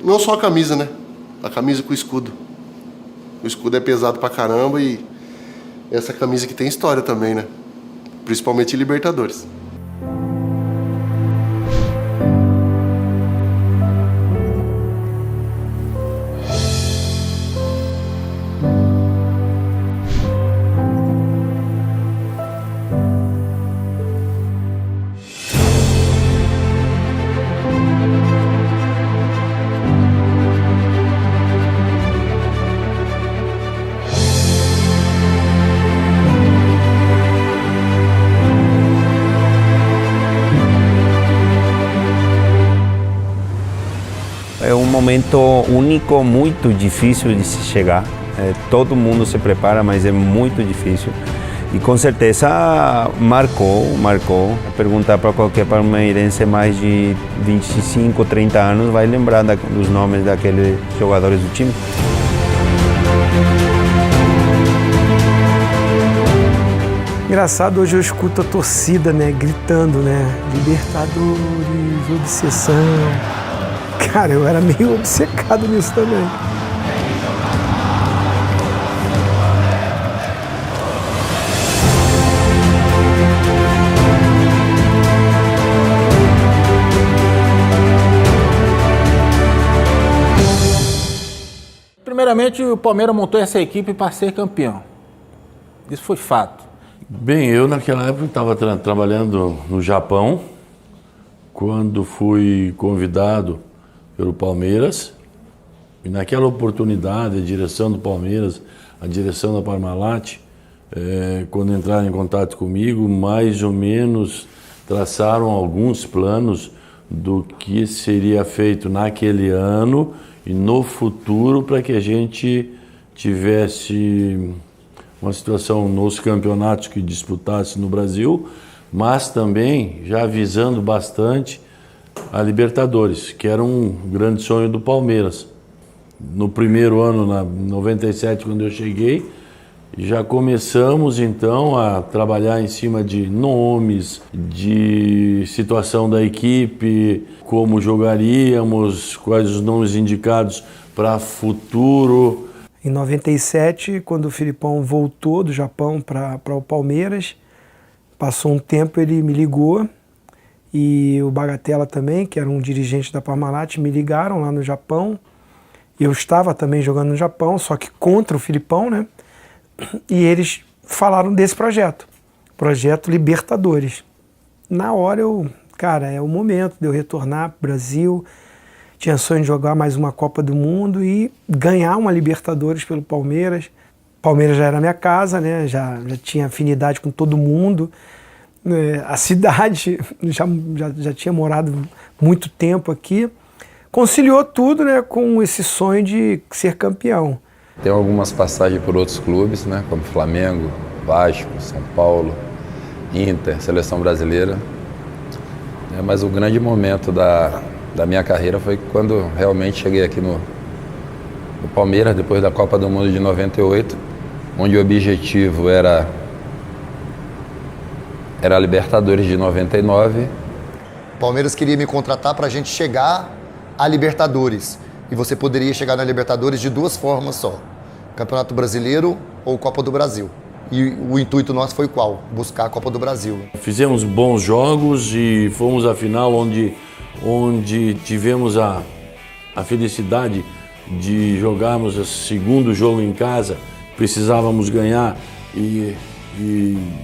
Não só a camisa, né? A camisa com o escudo. O escudo é pesado pra caramba e essa camisa que tem história também, né? Principalmente em Libertadores. É um momento único, muito difícil de se chegar. Todo mundo se prepara, mas é muito difícil. E com certeza marcou. Perguntar para qualquer palmeirense mais de 25, 30 anos vai lembrar dos nomes daqueles jogadores do time. Engraçado, hoje eu escuto a torcida, né, gritando, né, Libertadores, obsessão. Cara, eu era meio obcecado nisso também. Primeiramente, o Palmeiras montou essa equipe para ser campeão. Isso foi fato. Bem, eu naquela época estava trabalhando no Japão, quando fui convidado pelo Palmeiras, e naquela oportunidade a direção do Palmeiras, a direção da Parmalat, quando entraram em contato comigo, mais ou menos traçaram alguns planos do que seria feito naquele ano e no futuro para que a gente tivesse uma situação nos campeonatos que disputasse no Brasil, mas também já visando bastante a Libertadores, que era um grande sonho do Palmeiras. No primeiro ano, em 97, quando eu cheguei, já começamos então a trabalhar em cima de nomes, de situação da equipe, como jogaríamos, quais os nomes indicados para futuro. Em 97, quando o Filipão voltou do Japão para o Palmeiras, passou um tempo, ele me ligou. E o Bagatella também, que era um dirigente da Parmalat, me ligaram lá no Japão. Eu estava também jogando no Japão, só que contra o Filipão, né? E eles falaram desse projeto Libertadores. Na hora cara, é o momento de eu retornar para o Brasil. Tinha sonho de jogar mais uma Copa do Mundo e ganhar uma Libertadores pelo Palmeiras. Palmeiras já era minha casa, né? Já tinha afinidade com todo mundo. A cidade, já tinha morado muito tempo aqui, conciliou tudo, né, com esse sonho de ser campeão. Tem algumas passagens por outros clubes, né, como Flamengo, Vasco, São Paulo, Inter, Seleção Brasileira. Mas o grande momento da minha carreira foi quando realmente cheguei aqui no Palmeiras, depois da Copa do Mundo de 98, onde o objetivo era a Libertadores de 99. O Palmeiras queria me contratar para a gente chegar à Libertadores. E você poderia chegar na Libertadores de duas formas só: Campeonato Brasileiro ou Copa do Brasil. E o intuito nosso foi qual? Buscar a Copa do Brasil. Fizemos bons jogos e fomos à final onde tivemos a felicidade de jogarmos o segundo jogo em casa. Precisávamos ganhar e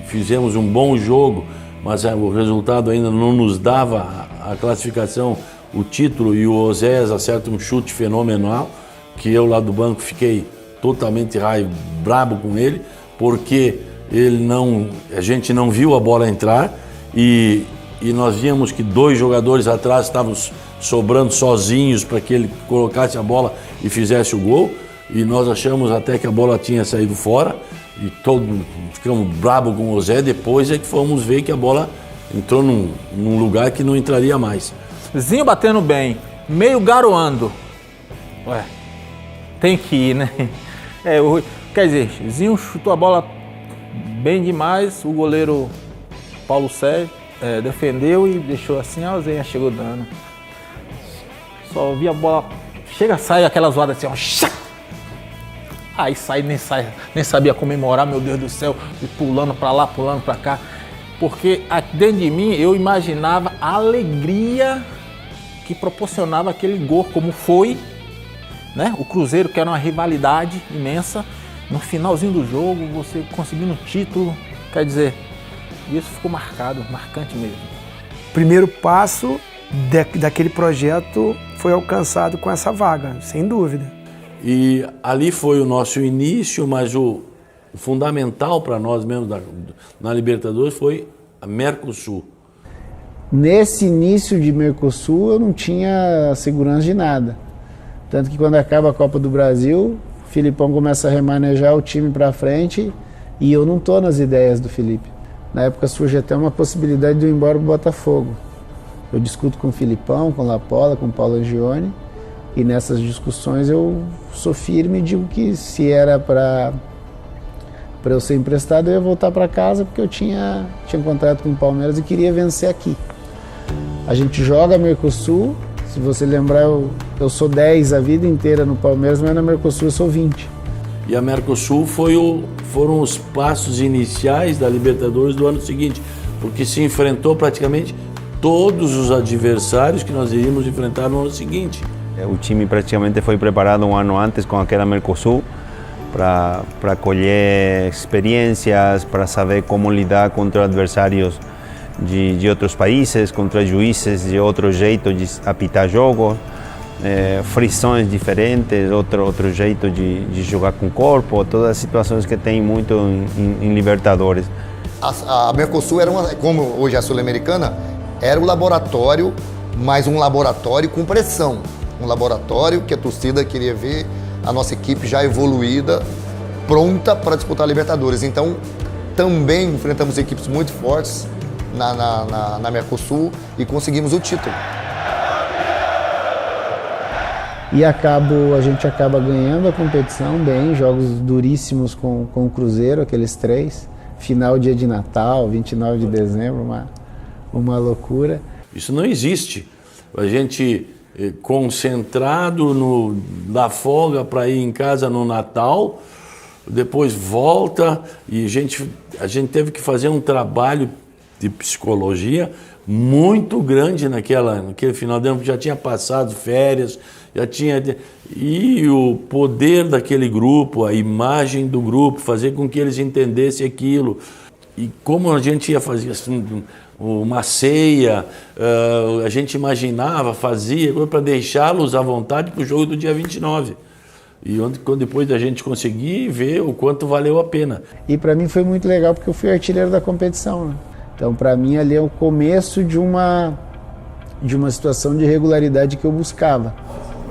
fizemos um bom jogo, mas o resultado ainda não nos dava a classificação, o título, e o Oséias acerta um chute fenomenal, que eu lá do banco fiquei totalmente brabo com ele, porque a gente não viu a bola entrar e nós víamos que dois jogadores atrás estavam sobrando sozinhos para que ele colocasse a bola e fizesse o gol, e nós achamos até que a bola tinha saído fora. E ficamos bravos com o Osé. Depois é que fomos ver que a bola entrou num lugar que não entraria mais. Zinho batendo bem, meio garoando. Ué, tem que ir, né? Quer dizer, Zinho chutou a bola bem demais, o goleiro Paulo Sérgio defendeu e deixou assim, a Zenha chegou dando. Só vi a bola Chega, sai aquela zoada assim, ó. Aí nem sabia comemorar, meu Deus do céu, e pulando pra lá, pulando pra cá. Porque dentro de mim eu imaginava a alegria que proporcionava aquele gol, como foi, né? O Cruzeiro, que era uma rivalidade imensa, no finalzinho do jogo, você conseguindo o título, quer dizer, isso ficou marcante mesmo. O primeiro passo daquele projeto foi alcançado com essa vaga, sem dúvida. E ali foi o nosso início, mas o fundamental para nós mesmo na Libertadores foi a Mercosul. Nesse início de Mercosul eu não tinha segurança de nada. Tanto que quando acaba a Copa do Brasil, o Filipão começa a remanejar o time para frente e eu não estou nas ideias do Felipe. Na época surge até uma possibilidade de eu ir embora para o Botafogo. Eu discuto com o Filipão, com o Lapola, com o Paulo Angione, e nessas discussões eu sou firme e digo que se era para eu ser emprestado, eu ia voltar para casa porque eu tinha contrato com o Palmeiras e queria vencer aqui. A gente joga Mercosul, se você lembrar, eu sou 10 a vida inteira no Palmeiras, mas na Mercosul eu sou 20. E a Mercosul foram os passos iniciais da Libertadores do ano seguinte, porque se enfrentou praticamente todos os adversários que nós iríamos enfrentar no ano seguinte. O time praticamente foi preparado um ano antes com aquela Mercosul para colher experiências, para saber como lidar contra adversários de outros países, contra juízes de outro jeito de apitar jogos, frições diferentes, outro jeito de jogar com o corpo, todas as situações que tem muito em Libertadores. A Mercosul era como hoje é a Sul-Americana, era um laboratório, mas um laboratório com pressão. Um laboratório que a torcida queria ver a nossa equipe já evoluída, pronta para disputar a Libertadores. Então, também enfrentamos equipes muito fortes na Mercosul e conseguimos o título. E a gente acaba ganhando a competição bem, jogos duríssimos com o Cruzeiro, aqueles 3. Final dia de Natal, 29 de dezembro, uma loucura. Isso não existe. A gente concentrado na folga para ir em casa no Natal, depois volta e a gente teve que fazer um trabalho de psicologia muito grande naquele final de ano, porque já tinha passado férias, e o poder daquele grupo, a imagem do grupo, fazer com que eles entendessem aquilo. E como a gente ia fazer assim, uma ceia, a gente imaginava, fazia, para deixá-los à vontade para o jogo do dia 29. E quando depois da gente conseguir ver o quanto valeu a pena. E para mim foi muito legal porque eu fui artilheiro da competição, né? Então para mim ali é o começo de uma situação de regularidade que eu buscava.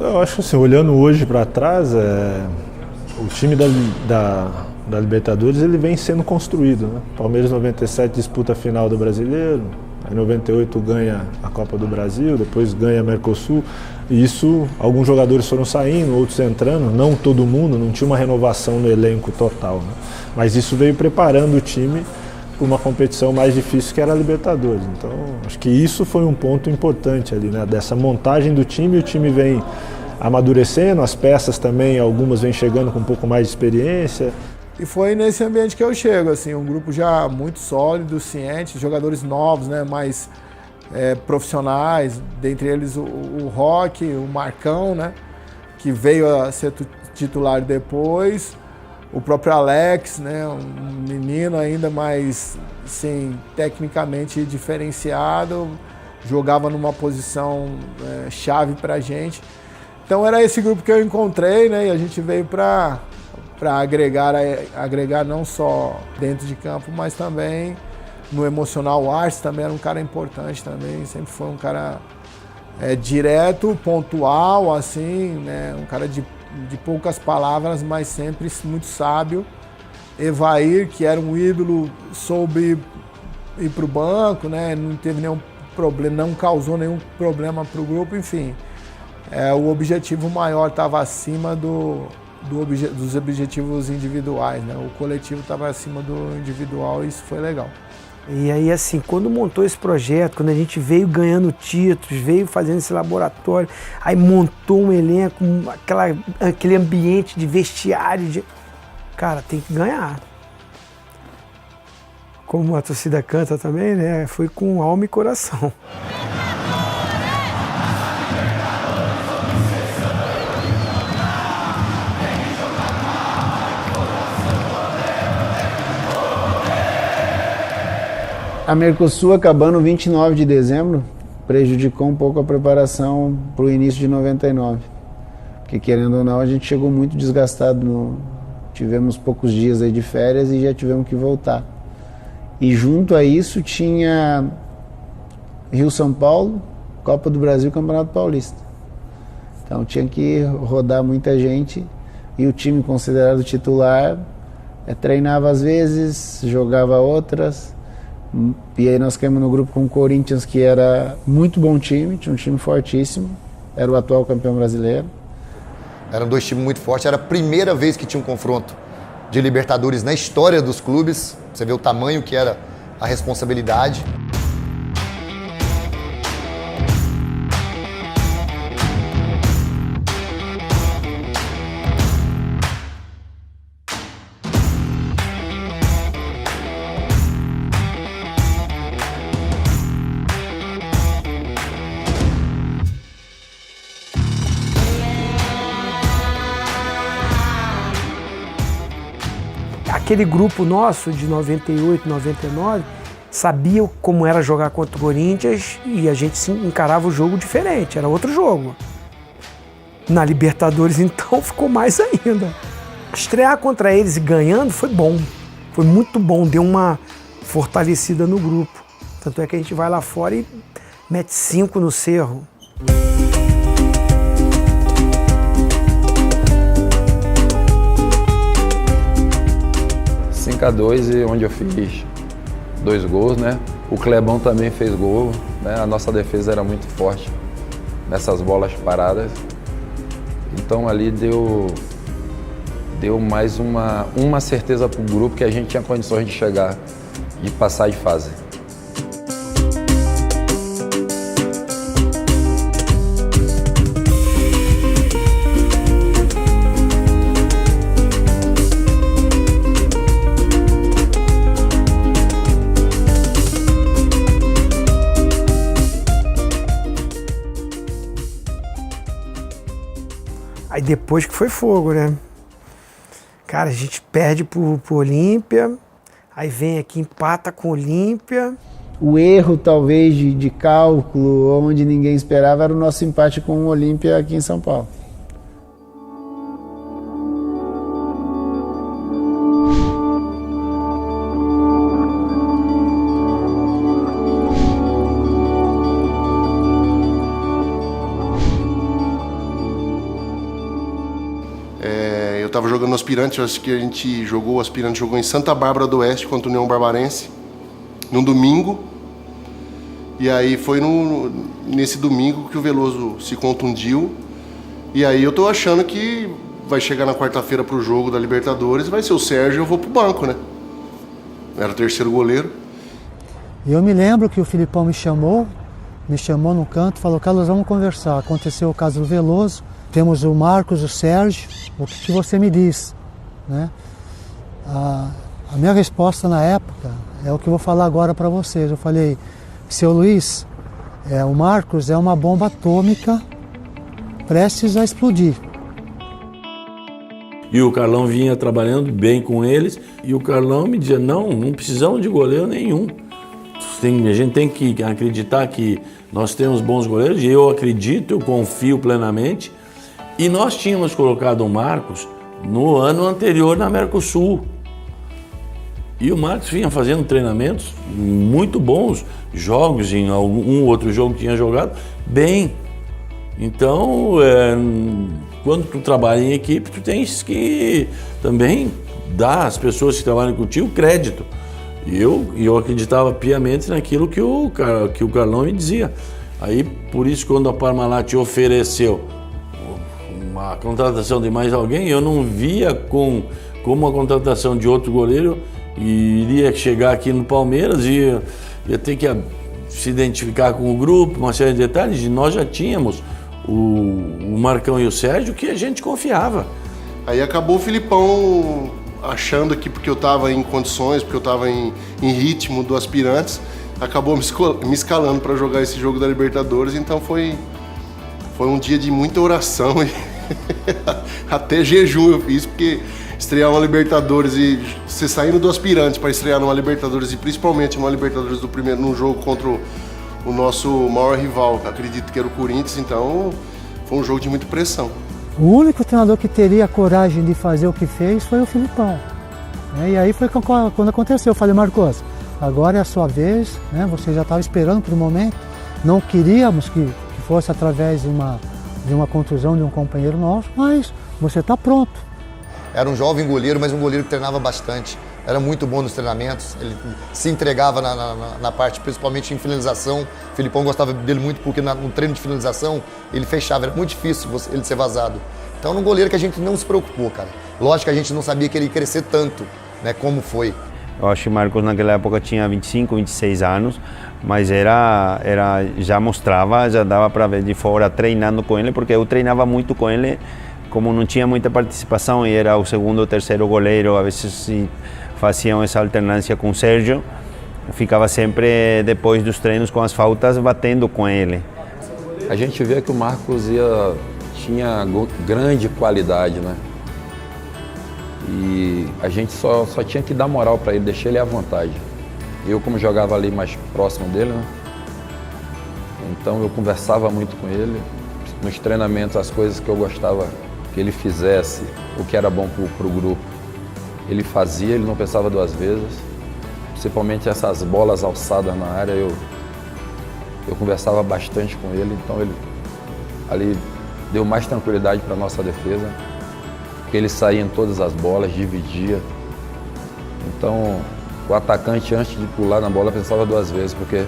Eu acho assim, olhando hoje para trás, o time da Libertadores ele vem sendo construído, né? Palmeiras 97 disputa a final do Brasileiro, em 98 ganha a Copa do Brasil, depois ganha a Mercosul, e isso, alguns jogadores foram saindo, outros entrando, não todo mundo, não tinha uma renovação no elenco total, né? Mas isso veio preparando o time para uma competição mais difícil que era a Libertadores. Então, acho que isso foi um ponto importante ali, né? Dessa montagem do time, o time vem amadurecendo, as peças também, algumas vêm chegando com um pouco mais de experiência. E foi nesse ambiente que eu chego, assim, um grupo já muito sólido, ciente, jogadores novos, né, mais profissionais, dentre eles o Roque, o Marcão, né, que veio a ser titular depois, o próprio Alex, né, um menino ainda mais, assim, tecnicamente diferenciado, jogava numa posição chave pra gente. Então era esse grupo que eu encontrei, né, e a gente veio para agregar não só dentro de campo, mas também no emocional. O Arce também era um cara importante também, sempre foi um cara direto, pontual, assim, né, um cara de poucas palavras, mas sempre muito sábio. Evair, que era um ídolo, soube ir para o banco, né, não teve nenhum problema, não causou nenhum problema para o grupo, enfim. O objetivo maior estava acima dos objetivos individuais, né? O coletivo estava acima do individual e isso foi legal. E aí, assim, quando montou esse projeto, quando a gente veio ganhando títulos, veio fazendo esse laboratório, aí montou um elenco, aquele ambiente de vestiário, cara, tem que ganhar. Como a torcida canta também, né? Foi com alma e coração. A Mercosul acabando 29 de dezembro prejudicou um pouco a preparação para o início de 99. Porque querendo ou não, a gente chegou muito desgastado. Tivemos poucos dias aí de férias e já tivemos que voltar. E junto a isso tinha Rio-São Paulo, Copa do Brasil e Campeonato Paulista. Então tinha que rodar muita gente e o time considerado titular treinava às vezes, jogava outras. E aí nós caímos no grupo com o Corinthians, que era muito bom time, tinha um time fortíssimo, era o atual campeão brasileiro. Eram dois times muito fortes, era a primeira vez que tinha um confronto de Libertadores na história dos clubes. Você vê o tamanho que era a responsabilidade. Aquele grupo nosso de 98, 99, sabia como era jogar contra o Corinthians e a gente encarava o jogo diferente, era outro jogo. Na Libertadores, então, ficou mais ainda. Estrear contra eles e ganhando foi bom, foi muito bom, deu uma fortalecida no grupo. Tanto é que a gente vai lá fora e mete 5 no Cerro. 5-2 e onde eu fiz 2 gols, né? O Clebão também fez gol, né? A nossa defesa era muito forte nessas bolas paradas. Então ali deu mais uma certeza para o grupo que a gente tinha condições de chegar e passar de fase. Aí depois que foi fogo, né? Cara, a gente perde pro Olímpia, aí vem aqui, empata com o Olímpia. O erro, talvez, de cálculo, onde ninguém esperava, era o nosso empate com o Olímpia aqui em São Paulo. Eu estava jogando no Aspirante, acho que o Aspirante jogou em Santa Bárbara do Oeste contra o União Barbarense, num domingo. E aí foi nesse domingo que o Veloso se contundiu. E aí eu tô achando que vai chegar na quarta-feira pro jogo da Libertadores, vai ser o Sérgio e eu vou pro banco, né? Era o terceiro goleiro. E eu me lembro que o Filipão me chamou no canto, falou: Carlos, vamos conversar. Aconteceu o caso do Veloso, temos o Marcos, o Sérgio, o que você me diz, né? A minha resposta na época é o que eu vou falar agora para vocês. Eu falei: seu Luiz, o Marcos é uma bomba atômica prestes a explodir. E o Carlão vinha trabalhando bem com eles, e o Carlão me dizia: não precisamos de goleiro nenhum. A gente tem que acreditar que nós temos bons goleiros, e eu acredito, eu confio plenamente. E nós tínhamos colocado o Marcos no ano anterior na Mercosul. E o Marcos vinha fazendo treinamentos muito bons, jogos, em algum outro jogo que tinha jogado, bem. Então, quando tu trabalha em equipe, tu tens que também dar às pessoas que trabalham contigo crédito. E eu acreditava piamente naquilo que o Carlão me dizia. Aí, por isso, quando a Parmalat ofereceu a contratação de mais alguém, eu não via como a contratação de outro goleiro e iria chegar aqui no Palmeiras e ia ter que se identificar com o grupo, uma série de detalhes, e nós já tínhamos o Marcão e o Sérgio que a gente confiava. Aí acabou o Filipão achando que porque eu estava em condições, porque eu estava em ritmo do Aspirantes, acabou me escalando para jogar esse jogo da Libertadores, então foi um dia de muita oração e até jejum eu fiz, porque estrear uma Libertadores e você saindo do Aspirantes para estrear numa Libertadores e principalmente numa Libertadores num jogo contra o nosso maior rival, acredito que era o Corinthians, então foi um jogo de muita pressão. O único treinador que teria a coragem de fazer o que fez foi o Filipão. E aí foi quando aconteceu. Eu falei, Marcos, agora é a sua vez, né? Você já estava esperando por um momento. Não queríamos que fosse através de uma contusão de um companheiro nosso, mas você está pronto. Era um jovem goleiro, mas um goleiro que treinava bastante. Era muito bom nos treinamentos, ele se entregava na parte, principalmente em finalização. O Filipão gostava dele muito porque no treino de finalização ele fechava, era muito difícil ele ser vazado. Então era um goleiro que a gente não se preocupou, cara. Lógico que a gente não sabia que ele ia crescer tanto, né, como foi. Eu acho que o Marcos naquela época tinha 25, 26 anos, mas já mostrava, já dava para ver de fora treinando com ele, porque eu treinava muito com ele, como não tinha muita participação e era o segundo ou terceiro goleiro, a vezes faziam essa alternância com o Sérgio, ficava sempre depois dos treinos com as faltas batendo com ele. A gente vê que o Marcos tinha grande qualidade, né? E a gente só tinha que dar moral para ele, deixar ele à vontade. Eu, como jogava ali mais próximo dele, né? Então eu conversava muito com ele. Nos treinamentos, as coisas que eu gostava que ele fizesse, o que era bom para o grupo, ele fazia, ele não pensava duas vezes. Principalmente essas bolas alçadas na área, eu conversava bastante com ele, então ele ali deu mais tranquilidade para a nossa defesa, porque ele saía em todas as bolas, dividia. Então o atacante, antes de pular na bola, pensava duas vezes, porque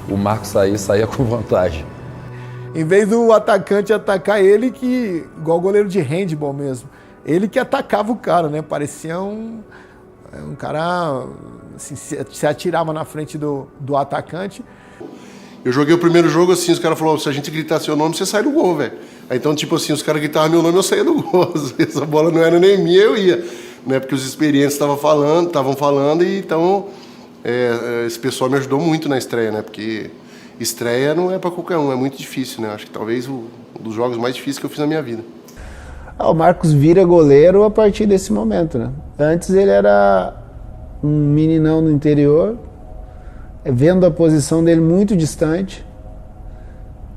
o Marcos saía com vantagem. Em vez do atacante atacar ele, igual goleiro de handball mesmo, ele que atacava o cara, né? Parecia um cara, assim, se atirava na frente do atacante. Eu joguei o primeiro jogo assim, os caras falaram, se a gente gritar seu nome, você sai do gol, velho. Aí, então, tipo assim, os caras gritavam meu nome, eu saía do gol. Essa bola não era nem minha, eu ia. Né? Porque os experientes estavam falando, e então esse pessoal me ajudou muito na estreia, né? Porque estreia não é para qualquer um, é muito difícil, né? Acho que talvez um dos jogos mais difíceis que eu fiz na minha vida. O Marcos vira goleiro a partir desse momento, né? Antes ele era um meninão no interior, vendo a posição dele muito distante.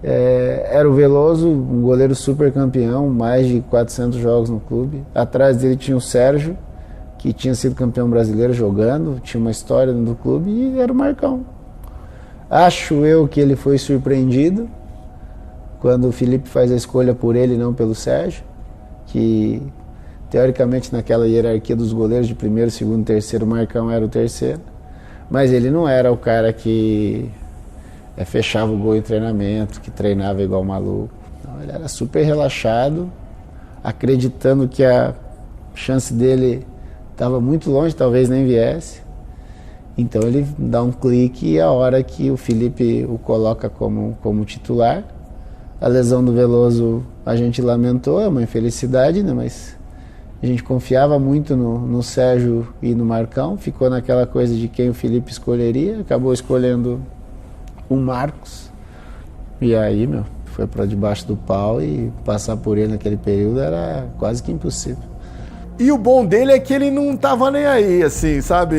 Era o Veloso, um goleiro super campeão, mais de 400 jogos no clube. Atrás dele tinha o Sérgio, que tinha sido campeão brasileiro jogando, tinha uma história no clube, e era o Marcão. Acho eu que ele foi surpreendido quando o Felipe faz a escolha por ele e não pelo Sérgio, que teoricamente naquela hierarquia dos goleiros de primeiro, segundo, terceiro, o Marcão era o terceiro, mas ele não era o cara que fechava o gol em treinamento, que treinava igual maluco. Não, ele era super relaxado, acreditando que a chance dele estava muito longe, talvez nem viesse. Então ele dá um clique e a hora que o Felipe o coloca como titular. A lesão do Veloso a gente lamentou, é uma infelicidade, né? Mas a gente confiava muito no Sérgio e no Marcão, ficou naquela coisa de quem o Felipe escolheria, acabou escolhendo o Marcos, e aí, foi para debaixo do pau, e passar por ele naquele período era quase que impossível. E o bom dele é que ele não tava nem aí, assim, sabe?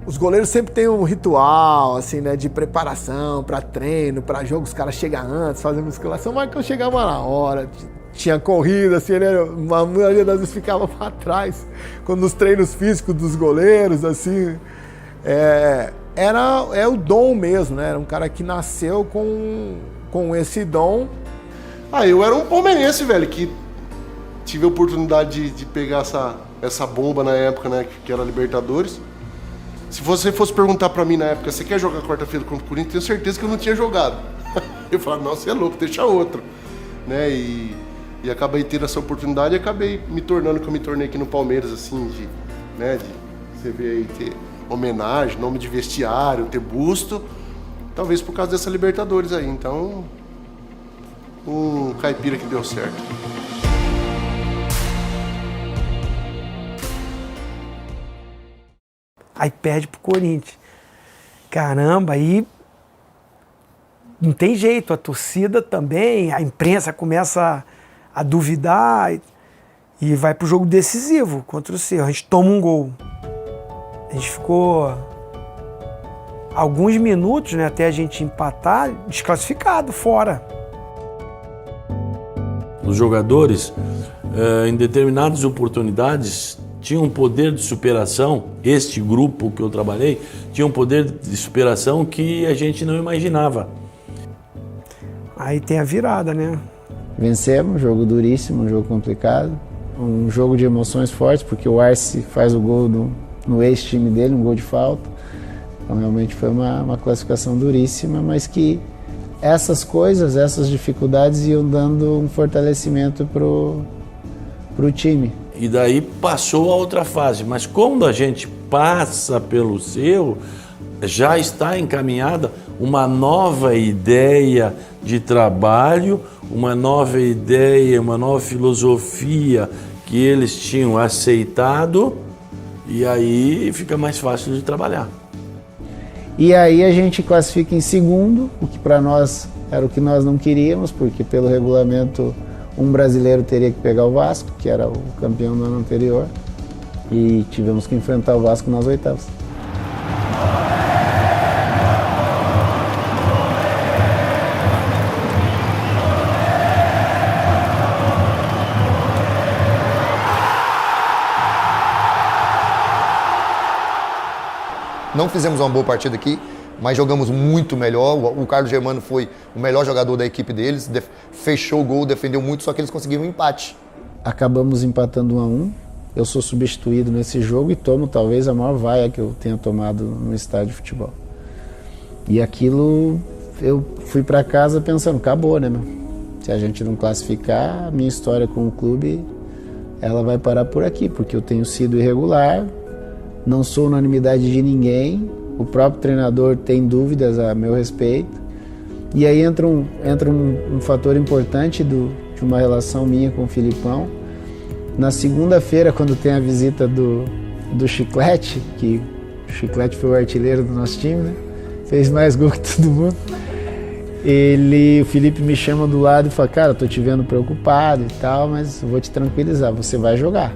Os goleiros sempre têm um ritual, assim, né, de preparação para treino, para jogo, os caras chegam antes, fazem musculação, mas quando chegava na hora, tinha corrida, assim, né, a maioria das vezes ficava para trás, quando nos treinos físicos dos goleiros, assim, é o dom mesmo, né, era um cara que nasceu com esse dom. Eu era um palmeirense, velho, que tive a oportunidade de pegar essa bomba na época, né, que era a Libertadores. Se você fosse perguntar pra mim na época, você quer jogar quarta-feira contra o Corinthians, tenho certeza que eu não tinha jogado. Eu falava, não, você é louco, deixa outro. Né? E acabei tendo essa oportunidade e acabei me tornando o que eu me tornei aqui no Palmeiras, assim, Você vê aí ter homenagem, nome de vestiário, ter busto, talvez por causa dessa Libertadores aí. Então, um caipira que deu certo. Aí perde pro Corinthians. Caramba, aí não tem jeito, a torcida também, a imprensa começa a duvidar e vai pro jogo decisivo contra o Cerro. A gente toma um gol. A gente ficou alguns minutos, né, até a gente empatar, desclassificado, fora. Os jogadores, em determinadas oportunidades, tinham um poder de superação. Este grupo que eu trabalhei tinha um poder de superação que a gente não imaginava. Aí tem a virada, né? Vencemos, um jogo duríssimo, um jogo complicado, um jogo de emoções fortes, porque o Arce faz o gol no ex-time dele, um gol de falta. Então realmente foi uma classificação duríssima, mas que essas coisas, essas dificuldades iam dando um fortalecimento pro time. E daí passou a outra fase, mas quando a gente passa pelo Cerro, já está encaminhada uma nova ideia de trabalho, uma nova ideia, uma nova filosofia que eles tinham aceitado, e aí fica mais fácil de trabalhar. E aí a gente classifica em segundo, o que para nós era o que nós não queríamos, porque pelo regulamento um brasileiro teria que pegar o Vasco, que era o campeão do ano anterior, e tivemos que enfrentar o Vasco nas oitavas. Não fizemos uma boa partida aqui, mas jogamos muito melhor. O Carlos Germano foi o melhor jogador da equipe deles, fechou o gol, defendeu muito, só que eles conseguiram um empate. Acabamos empatando 1-1. Eu sou substituído nesse jogo e tomo talvez a maior vaia que eu tenha tomado no estádio de futebol. E aquilo, eu fui para casa pensando, acabou, né, meu? Se a gente não classificar, a minha história com o clube, ela vai parar por aqui, porque eu tenho sido irregular, não sou unanimidade de ninguém, o próprio treinador tem dúvidas a meu respeito. E aí entra um fator importante de uma relação minha com o Filipão. Na segunda-feira, quando tem a visita do Chiclete, que o Chiclete foi o artilheiro do nosso time, né? Fez mais gol que todo mundo. O Felipe me chama do lado e fala, cara, tô te vendo preocupado e tal, mas eu vou te tranquilizar, você vai jogar.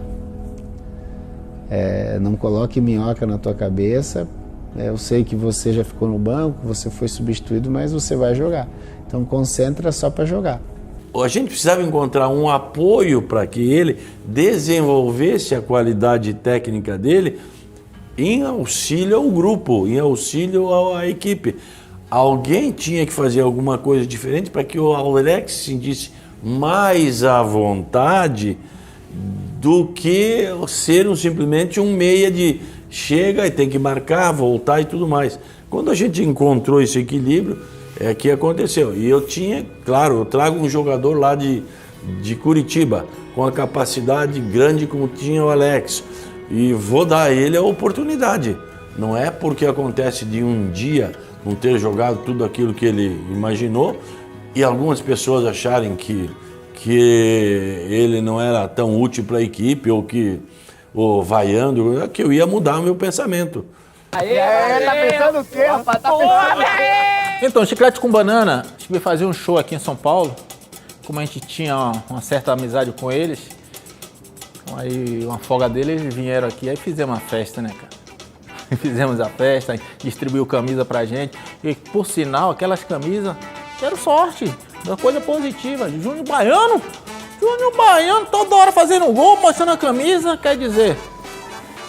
Não coloque minhoca na tua cabeça. Eu sei que você já ficou no banco, você foi substituído, mas você vai jogar. Então concentra só para jogar. A gente precisava encontrar um apoio para que ele desenvolvesse a qualidade técnica dele em auxílio ao grupo, em auxílio à equipe. Alguém tinha que fazer alguma coisa diferente para que o Alex se sentisse mais à vontade do que ser simplesmente um meia de chega e tem que marcar, voltar e tudo mais. Quando a gente encontrou esse equilíbrio, é que aconteceu. E eu tinha, claro, eu trago um jogador lá de Curitiba, com a capacidade grande como tinha o Alex, e vou dar a ele a oportunidade. Não é porque acontece de um dia não ter jogado tudo aquilo que ele imaginou, e algumas pessoas acharem que ele não era tão útil para a equipe, ou vaiando, que eu ia mudar o meu pensamento. Tá pensando o quê, rapaz? Tá pensando o quê? Então, Chiclete com Banana, a gente veio fazer um show aqui em São Paulo. Como a gente tinha uma certa amizade com eles, aí uma folga deles, eles vieram aqui, aí fizemos uma festa, né, cara? Fizemos a festa, distribuiu camisa pra gente. E, por sinal, aquelas camisas deram sorte, uma coisa positiva. Júnior Baiano, toda hora fazendo um gol, mostrando a camisa, quer dizer,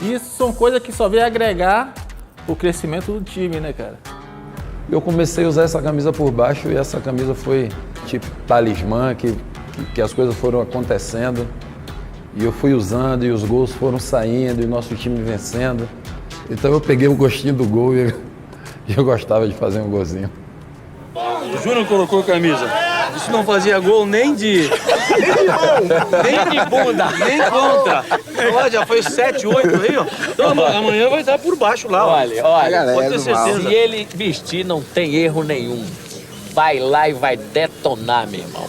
isso são coisas que só vem agregar o crescimento do time, né, cara? Eu comecei a usar essa camisa por baixo e essa camisa foi tipo talismã, que as coisas foram acontecendo e eu fui usando e os gols foram saindo e o nosso time vencendo. Então eu peguei o gostinho do gol e eu gostava de fazer um golzinho. O Júnior colocou a camisa. Isso não fazia gol nem de... nem de bunda, nem contra. Ó, já foi 7, 8 aí, ó. Então amanhã vai estar por baixo lá, ó. Olha, pode ter certeza. se ele vestir, não tem erro nenhum. Vai lá e vai detonar, meu irmão.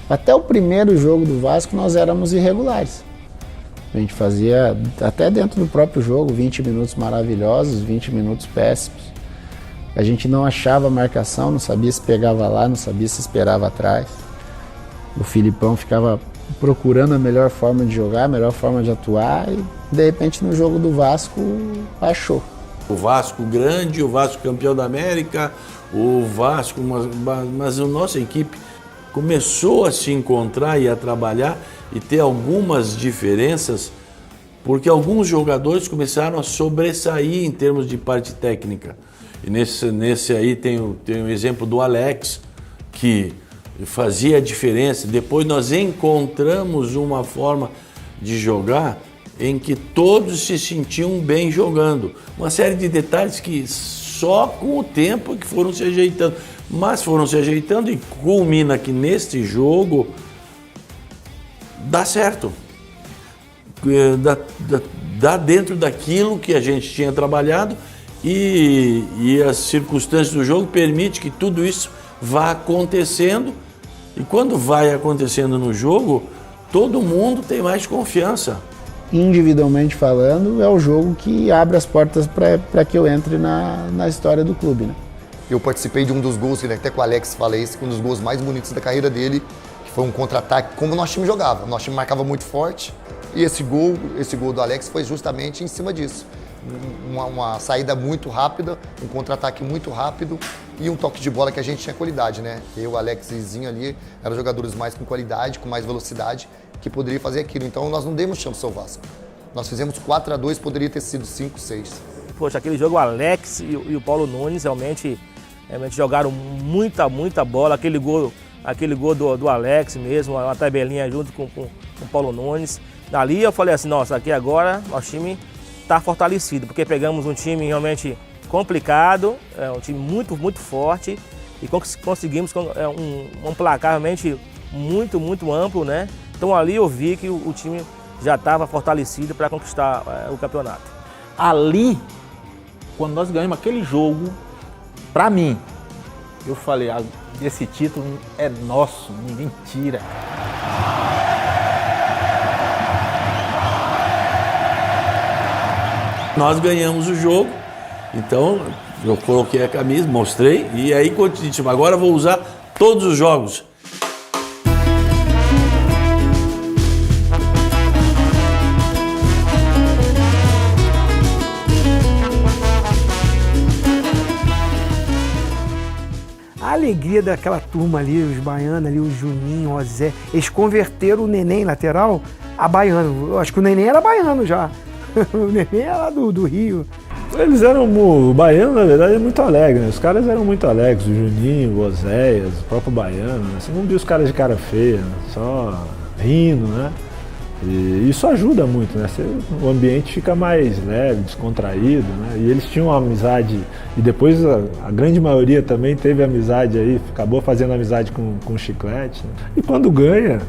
Até o primeiro jogo do Vasco nós éramos irregulares. A gente fazia, até dentro do próprio jogo, 20 minutos maravilhosos, 20 minutos péssimos. A gente não achava a marcação, não sabia se pegava lá, não sabia se esperava atrás. O Filipão ficava procurando a melhor forma de jogar, a melhor forma de atuar e, de repente, no jogo do Vasco, achou. O Vasco grande, o Vasco campeão da América, o Vasco, mas a nossa equipe começou a se encontrar e a trabalhar e ter algumas diferenças, porque alguns jogadores começaram a sobressair em termos de parte técnica. E nesse aí tem o exemplo do Alex, que fazia a diferença. Depois nós encontramos uma forma de jogar em que todos se sentiam bem jogando. Uma série de detalhes que só com o tempo que foram se ajeitando. Mas foram se ajeitando e culmina que neste jogo dá certo. Dá dentro daquilo que a gente tinha trabalhado e as circunstâncias do jogo permitem que tudo isso vá acontecendo. E quando vai acontecendo no jogo, todo mundo tem mais confiança. Individualmente falando, é o jogo que abre as portas para que eu entre na história do clube, né? Eu participei de um dos gols, até com o Alex falei isso, um dos gols mais bonitos da carreira dele, que foi um contra-ataque, como o nosso time jogava. O nosso time marcava muito forte e esse gol do Alex foi justamente em cima disso. Uma saída muito rápida, um contra-ataque muito rápido e um toque de bola que a gente tinha qualidade, né? Eu, Alex e Zinho ali eram jogadores mais com qualidade, com mais velocidade, que poderiam fazer aquilo. Então nós não demos chance ao Vasco. Nós fizemos 4-2, poderia ter sido 5-6. Poxa, aquele jogo o Alex e o Paulo Nunes realmente jogaram muita bola. Aquele gol do Alex mesmo, uma tabelinha junto com o Paulo Nunes. Dali eu falei assim, nossa, aqui agora nosso time está fortalecido, porque pegamos um time realmente complicado, um time muito forte e conseguimos um placar realmente muito amplo, né? Então ali eu vi que o time já estava fortalecido para conquistar o campeonato. Ali, quando nós ganhamos aquele jogo, pra mim, eu falei, esse título é nosso, ninguém tira. Nós ganhamos o jogo, então eu coloquei a camisa, mostrei, e aí tipo, agora vou usar todos os jogos. A alegria daquela turma ali, os baianos ali, o Juninho, o Zé, eles converteram o Neném lateral a baiano. Eu acho que o Neném era baiano já. O Neném era lá do Rio. Eles eram, o baiano na verdade é muito alegre, né? Os caras eram muito alegres, o Juninho, o Oséias, o próprio baiano, né? Você não viu os caras de cara feia, né? Só rindo, né? E isso ajuda muito, né? O ambiente fica mais leve, descontraído, né? E eles tinham uma amizade, e depois a grande maioria também teve amizade aí, acabou fazendo amizade com o Chiclete, né? E quando ganha,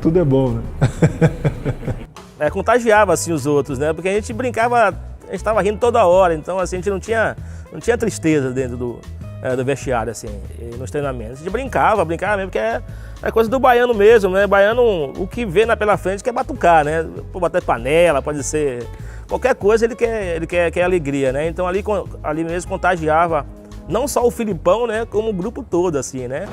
tudo é bom, né? Contagiava assim os outros, né? Porque a gente brincava, a gente estava rindo toda hora, então assim, a gente não tinha tristeza dentro do vestiário, assim, nos treinamentos. A gente brincava mesmo, porque é coisa do baiano mesmo, né? Baiano, o que vê pela frente quer batucar, né? Pode bater panela, pode ser qualquer coisa, ele quer alegria, né? Então ali mesmo contagiava não só o Filipão, né? Como o grupo todo, assim, né?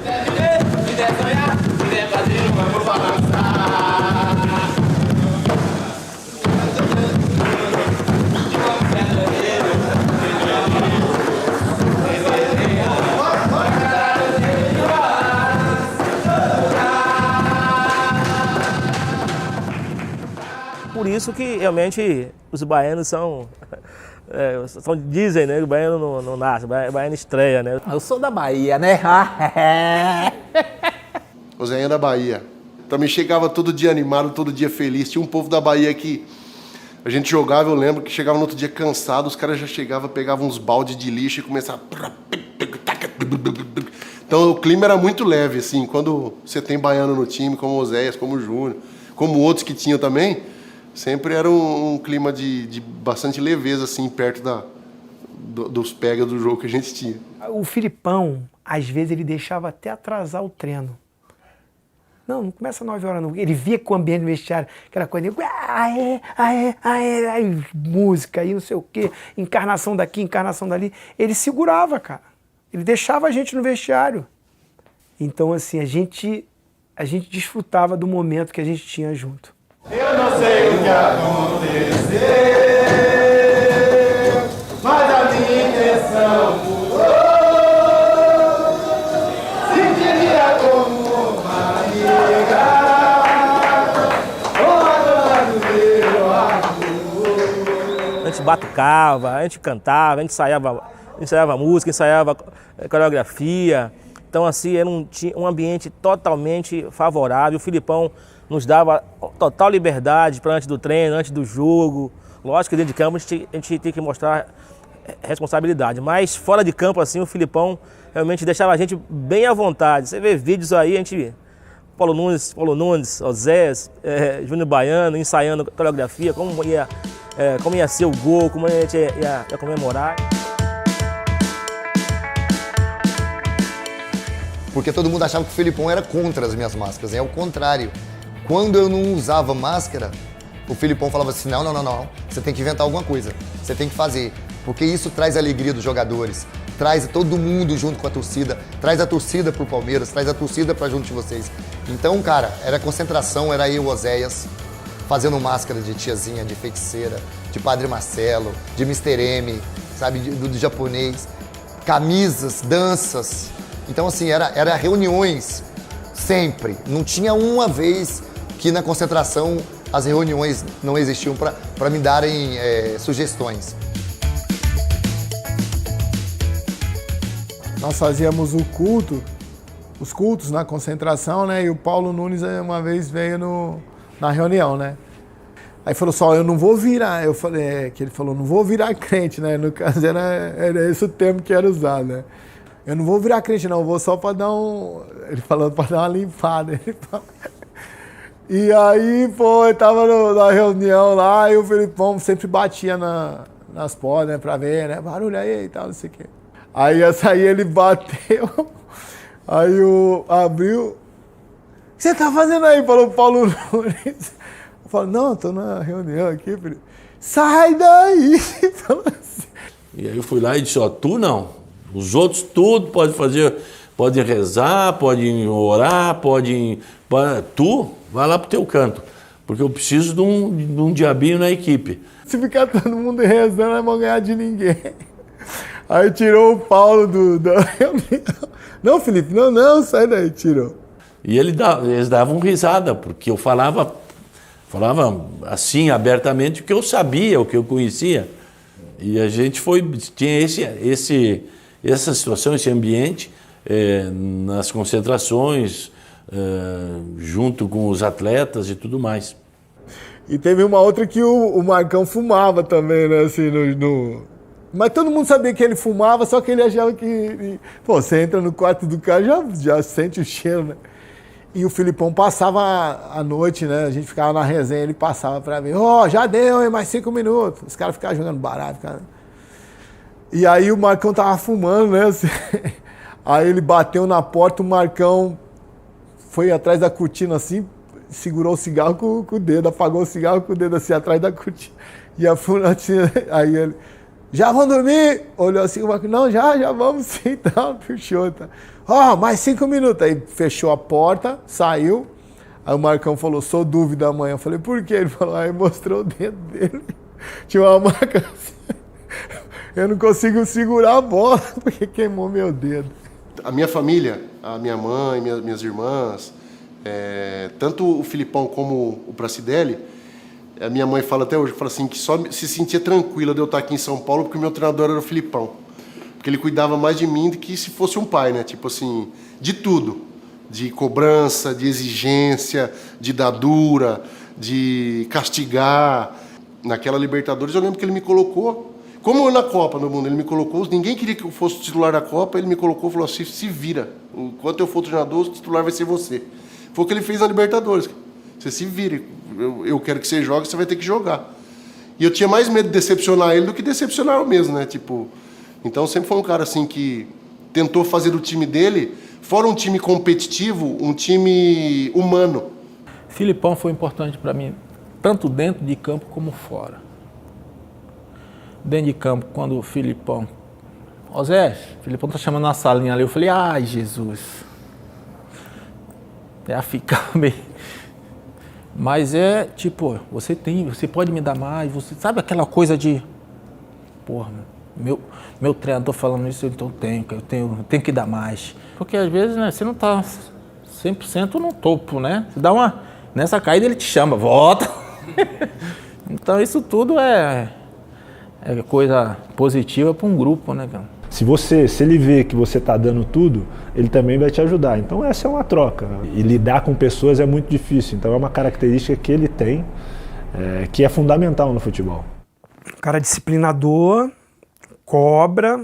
isso que realmente os baianos são... dizem, né? O baiano não nasce, o baiano estreia, né? Eu sou da Bahia, né? O Zéinha da Bahia. Também chegava todo dia animado, todo dia feliz. Tinha um povo da Bahia que a gente jogava, eu lembro que chegava no outro dia cansado, os caras já chegavam, pegavam uns baldes de lixo e começavam... Então o clima era muito leve, assim, quando você tem baiano no time, como o Oséias, como o Júnior, como outros que tinham também, sempre era um clima de bastante leveza, assim, perto dos pegas do jogo que a gente tinha. O Filipão, às vezes, ele deixava até atrasar o treino. Não começa 9 horas, não. Ele via que o ambiente no vestiário, aquela coisa, música aí, não sei o quê, encarnação daqui, encarnação dali. Ele segurava, cara. Ele deixava a gente no vestiário. Então, assim, a gente desfrutava do momento que a gente tinha junto. Eu não sei o que aconteceu, mas a minha intenção mudou. Sentiria como uma amiga, a gente batucava, a gente cantava, a gente ensaiava música, ensaiava coreografia. Então, assim, era um ambiente totalmente favorável. O Filipão nos dava total liberdade para antes do treino, antes do jogo. Lógico que dentro de campo a gente tem que mostrar responsabilidade, mas fora de campo, assim, o Filipão realmente deixava a gente bem à vontade. Você vê vídeos aí, a gente... Paulo Nunes, Oséias, Júnior Baiano, ensaiando coreografia, como ia ser o gol, como a gente ia comemorar. Porque todo mundo achava que o Filipão era contra as minhas máscaras. É o contrário. Quando eu não usava máscara, o Filipão falava assim, não, você tem que inventar alguma coisa, você tem que fazer. Porque isso traz a alegria dos jogadores, traz todo mundo junto com a torcida, traz a torcida pro Palmeiras, traz a torcida pra junto de vocês. Então, cara, era concentração, era eu, Oséias, fazendo máscara de tiazinha, de feiticeira, de Padre Marcelo, de Mr. M, sabe, do japonês, camisas, danças. Então, assim, era reuniões sempre. Não tinha uma vez que na concentração as reuniões não existiam para me darem sugestões. Nós fazíamos os cultos na concentração, né? E o Paulo Nunes uma vez veio na reunião, né? Aí falou só, eu não vou virar. Eu falei, que ele falou, não vou virar crente, né? No caso era esse o termo que era usado, né? Eu não vou virar crente, não, eu vou só para dar ele falando para dar uma limpada. E aí, pô, eu tava na reunião lá e o Filipão sempre batia nas portas, né, pra ver, né, barulho aí e tal, não sei o quê. Aí essa aí ele bateu, aí abriu. O que você tá fazendo aí? Falou o Paulo Nunes. Eu falo, não, tô na reunião aqui, Felipe. Sai daí! E aí eu fui lá e disse, ó, tu não. Os outros tudo pode fazer, podem rezar, podem orar, tu vai lá pro teu canto, porque eu preciso de um diabinho na equipe. Se ficar todo mundo rezando, não vão ganhar de ninguém. Aí tirou o Paulo da reunião. Não, Felipe, não, sai daí, tirou. E eles davam risada, porque eu falava assim, abertamente, o que eu sabia, o que eu conhecia. E a gente tinha essa situação, esse ambiente, nas concentrações, junto com os atletas e tudo mais. E teve uma outra que o Marcão fumava também, né? Assim, Mas todo mundo sabia que ele fumava, só que ele achava que... Pô, você entra no quarto do cara, já sente o cheiro, né? E o Filipão passava a noite, né? A gente ficava na resenha, ele passava pra mim. Já deu, hein? Mais 5 minutos. Os caras ficavam jogando baralho, cara. E aí o Marcão tava fumando, né? Assim. Aí ele bateu na porta, o Marcão foi atrás da cortina assim, segurou o cigarro com o dedo, apagou o cigarro com o dedo assim atrás da cortina. E a funatina, aí ele, já vão dormir? Olhou assim, o Marcão, não, já vamos sim, tá, puxou, tá. Mais 5 minutos. Aí fechou a porta, saiu. Aí o Marcão falou, sou dúvida amanhã. Eu falei, por quê? Ele falou, aí mostrou o dedo dele. Tinha uma marca assim. Eu não consigo segurar a bola porque queimou meu dedo. A minha família, a minha mãe, minhas irmãs, tanto o Filipão como o Pracidelli, A minha mãe fala até hoje, fala assim, que só se sentia tranquila de eu estar aqui em São Paulo porque o meu treinador era o Filipão. Porque ele cuidava mais de mim do que se fosse um pai, né? Tipo assim, de tudo. De cobrança, de exigência, de dar dura, de castigar. Naquela Libertadores eu lembro que ele me colocou, como na Copa do Mundo, ele me colocou, ninguém queria que eu fosse titular da Copa, ele me colocou e falou assim, se vira, enquanto eu for treinador, o titular vai ser você. Foi o que ele fez na Libertadores. Você se vire, eu quero que você jogue, você vai ter que jogar. E eu tinha mais medo de decepcionar ele do que decepcionar eu mesmo, né? Tipo, então sempre foi um cara assim que tentou fazer do time dele, fora um time competitivo, um time humano. Filipão foi importante para mim, tanto dentro de campo como fora. Dentro de campo, quando o Filipão... Ó Zé, o Filipão tá chamando na salinha ali, eu falei, ai Jesus. É a ficar meio... Mas é tipo, você pode me dar mais, você sabe aquela coisa de... Porra, meu treinador falando isso, então eu tenho que dar mais. Porque às vezes, né, você não tá 100% no topo, né? Você dá uma... Nessa caída ele te chama, volta. Então isso tudo é coisa positiva para um grupo, né, cara? Se ele vê que você está dando tudo, ele também vai te ajudar. Então essa é uma troca. E lidar com pessoas é muito difícil. Então é uma característica que ele tem, que é fundamental no futebol. Um cara disciplinador, cobra,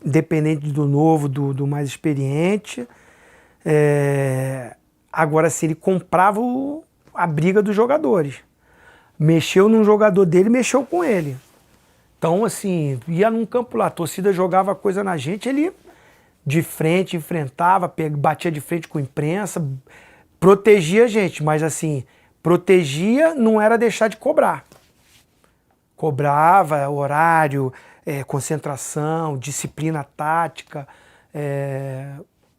independente do novo, do mais experiente. Agora, se ele comprava a briga dos jogadores. Mexeu num jogador dele, mexeu com ele. Então, assim, ia num campo lá, a torcida jogava coisa na gente, ele de frente enfrentava, batia de frente com a imprensa, protegia a gente, mas assim, protegia não era deixar de cobrar. Cobrava horário, concentração, disciplina tática,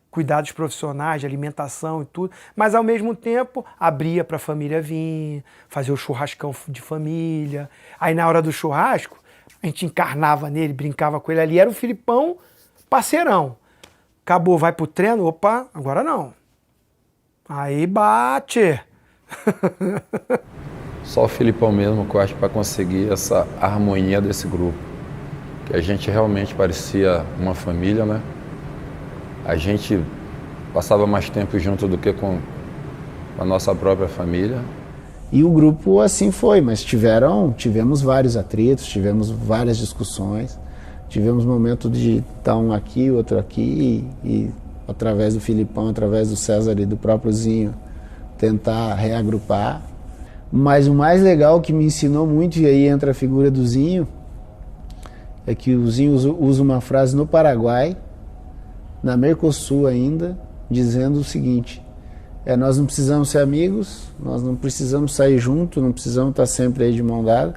cuidados profissionais, de alimentação e tudo, mas ao mesmo tempo abria para a família vir, fazer o churrascão de família. Aí na hora do churrasco, a gente encarnava nele, brincava com ele ali, era o Filipão parceirão. Acabou, vai pro treino, opa, agora não. Aí bate. Só o Filipão mesmo que eu acho para conseguir essa harmonia desse grupo. Que a gente realmente parecia uma família, né? A gente passava mais tempo junto do que com a nossa própria família. E o grupo assim foi, mas tivemos vários atritos, tivemos várias discussões, tivemos momentos de estar um aqui, outro aqui, e através do Filipão, através do César e do próprio Zinho, tentar reagrupar. Mas o mais legal que me ensinou muito, e aí entra a figura do Zinho, é que o Zinho usa uma frase no Paraguai, na Mercosul ainda, dizendo o seguinte: nós não precisamos ser amigos, nós não precisamos sair junto, não precisamos estar sempre aí de mão dada,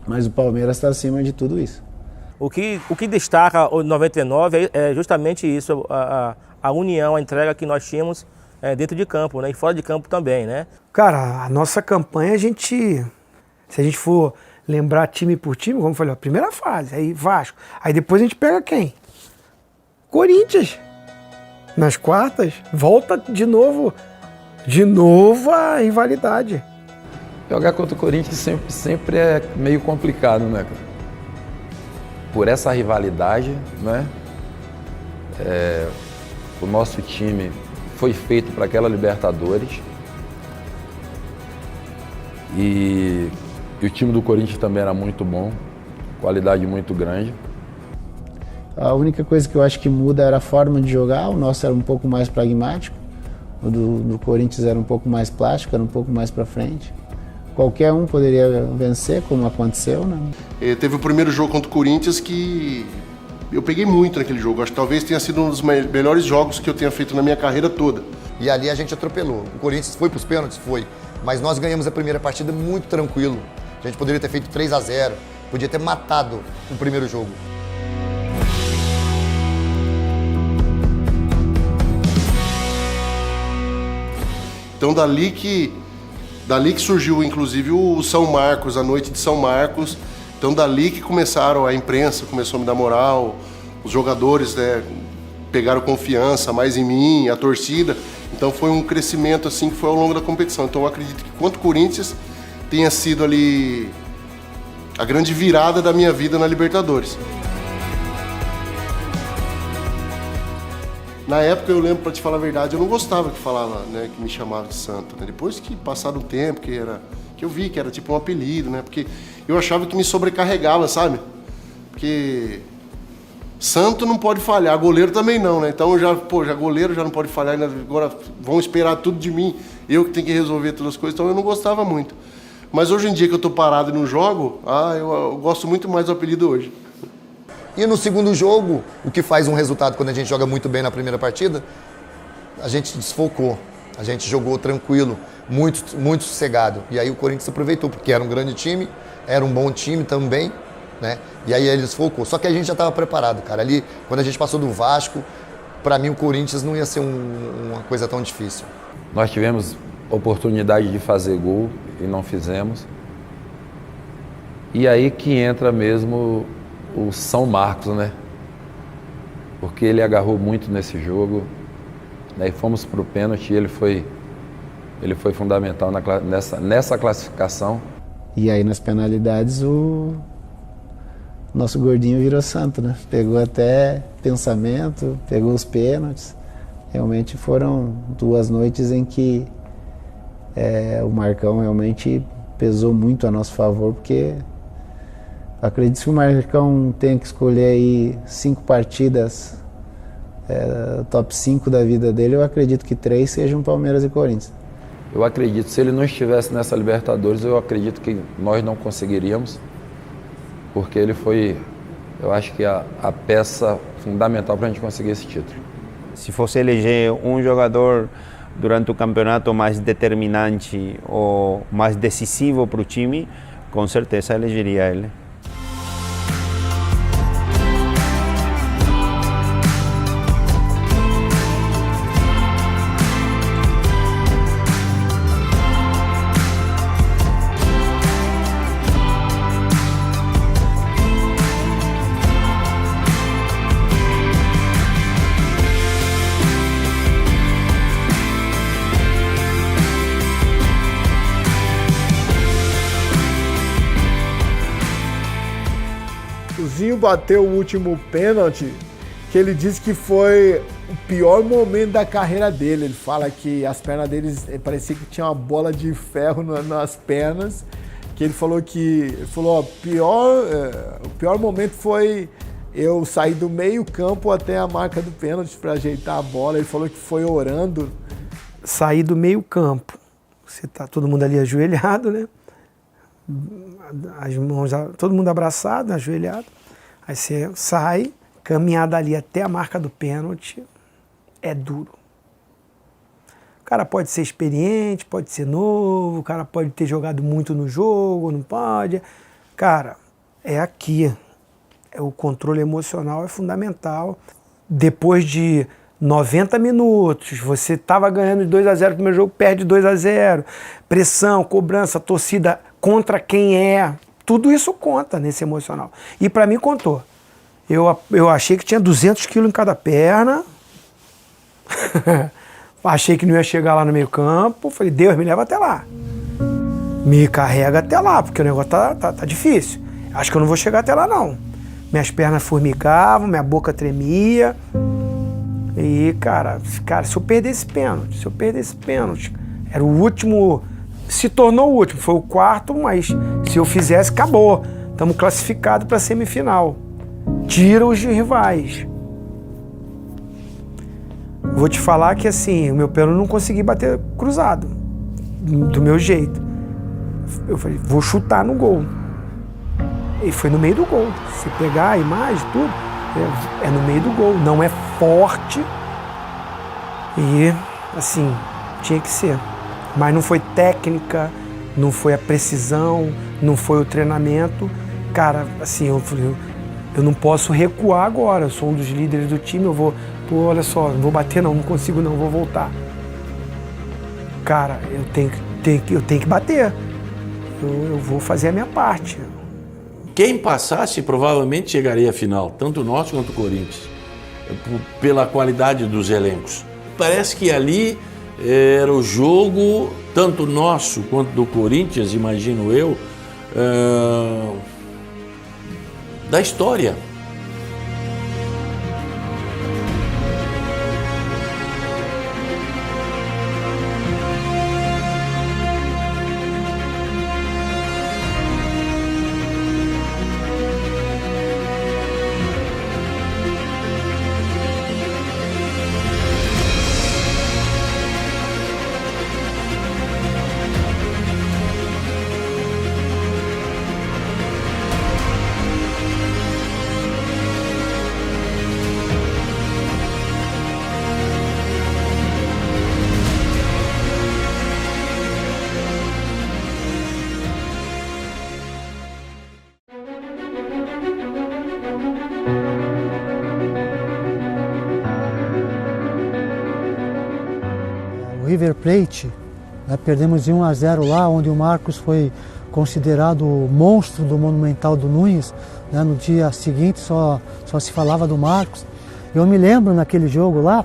mas o Palmeiras está acima de tudo isso. O que destaca o 99 é justamente isso, a união, a entrega que nós tínhamos dentro de campo, né, e fora de campo também, né? Cara, a nossa campanha, se a gente for lembrar time por time, como eu falei, a primeira fase, aí Vasco, aí depois a gente pega quem? Corinthians. Nas quartas, volta de novo a rivalidade. Jogar contra o Corinthians sempre é meio complicado, né? Por essa rivalidade, né? O nosso time foi feito para aquela Libertadores. E o time do Corinthians também era muito bom, qualidade muito grande. A única coisa que eu acho que muda era a forma de jogar. O nosso era um pouco mais pragmático, o do Corinthians era um pouco mais plástico, era um pouco mais para frente. Qualquer um poderia vencer, como aconteceu, né? Teve o primeiro jogo contra o Corinthians que eu peguei muito naquele jogo. Acho que talvez tenha sido um dos melhores jogos que eu tenha feito na minha carreira toda. E ali a gente atropelou. O Corinthians foi pros pênaltis? Foi. Mas nós ganhamos a primeira partida muito tranquilo. A gente poderia ter feito 3-0, podia ter matado o primeiro jogo. Então dali que surgiu inclusive o São Marcos, a noite de São Marcos. Então dali que começaram, a imprensa começou a me dar moral, os jogadores, né, pegaram confiança mais em mim, a torcida. Então foi um crescimento assim que foi ao longo da competição. Então eu acredito que quanto o Corinthians, tenha sido ali a grande virada da minha vida na Libertadores. Na época, eu lembro, pra te falar a verdade, eu não gostava que falava, né, que me chamava de santo, né? Depois que passado um tempo, que eu vi que era tipo um apelido, né? Porque eu achava que me sobrecarregava, sabe? Porque santo não pode falhar, goleiro também não, né? Então já goleiro já não pode falhar, agora vão esperar tudo de mim, eu que tenho que resolver todas as coisas, então eu não gostava muito. Mas hoje em dia que eu tô parado e não jogo, eu gosto muito mais do apelido hoje. E no segundo jogo, o que faz um resultado quando a gente joga muito bem na primeira partida, a gente desfocou, a gente jogou tranquilo, muito sossegado. E aí o Corinthians aproveitou, porque era um grande time, era um bom time também, né? E aí ele desfocou. Só que a gente já estava preparado, cara. Ali, quando a gente passou do Vasco, para mim o Corinthians não ia ser uma coisa tão difícil. Nós tivemos oportunidade de fazer gol e não fizemos. E aí que entra mesmo o São Marcos, né? Porque ele agarrou muito nesse jogo, né? E fomos para o pênalti e ele foi fundamental nessa classificação. E aí nas penalidades o nosso gordinho virou santo, né? Pegou até pensamento, pegou os pênaltis. Realmente foram 2 noites em que o Marcão realmente pesou muito a nosso favor, porque acredito que o Marcão tem que escolher aí 5 partidas, top 5 da vida dele, eu acredito que 3 sejam Palmeiras e Corinthians. Eu acredito, se ele não estivesse nessa Libertadores, eu acredito que nós não conseguiríamos, porque ele foi, eu acho que a peça fundamental para a gente conseguir esse título. Se fosse eleger um jogador durante o campeonato mais determinante ou mais decisivo para o time, com certeza elegeria ele. O Zinho bateu o último pênalti, que ele disse que foi o pior momento da carreira dele. Ele fala que as pernas dele parecia que tinha uma bola de ferro nas pernas, que ele falou ó, o pior momento foi eu sair do meio campo até a marca do pênalti para ajeitar a bola. Ele falou que foi orando. Sair do meio campo, você tá todo mundo ali ajoelhado, né? As mãos, todo mundo abraçado, ajoelhado. Aí você sai, caminhada ali até a marca do pênalti, é duro. O cara pode ser experiente, pode ser novo, o cara pode ter jogado muito no jogo, não pode. Cara, é aqui. O controle emocional é fundamental. Depois de 90 minutos, você estava ganhando de 2-0 no primeiro jogo, perde 2-0. Pressão, cobrança, torcida contra quem é. Tudo isso conta nesse emocional. E para mim contou. Eu achei que tinha 200 quilos em cada perna. Achei que não ia chegar lá no meio campo. Falei, Deus, me leva até lá. Me carrega até lá, porque o negócio tá difícil. Acho que eu não vou chegar até lá, não. Minhas pernas formigavam, minha boca tremia. E, cara, se eu perder esse pênalti, era o último, se tornou o último, foi o 4º, mas se eu fizesse, acabou. Estamos classificados para a semifinal. Tira os rivais. Vou te falar que, assim, o meu pênalti não consegui bater cruzado, do meu jeito. Eu falei, vou chutar no gol. E foi no meio do gol. Se pegar a imagem, tudo, é no meio do gol. Não é forte. E, assim, tinha que ser. Mas não foi técnica, não foi a precisão, não foi o treinamento. Cara, assim, eu falei, eu não posso recuar agora. Eu sou um dos líderes do time, eu vou... Pô, olha só, não vou bater não consigo não, vou voltar. Cara, eu tenho que bater. Eu vou fazer a minha parte. Quem passasse provavelmente chegaria à final, tanto o nosso quanto o Corinthians, pela qualidade dos elencos. Parece que ali era o jogo, tanto nosso quanto do Corinthians, imagino eu, da história. River Plate, né, perdemos de 1-0 lá, onde o Marcos foi considerado o monstro do Monumental do Núñez, né, no dia seguinte só se falava do Marcos. Eu me lembro naquele jogo lá,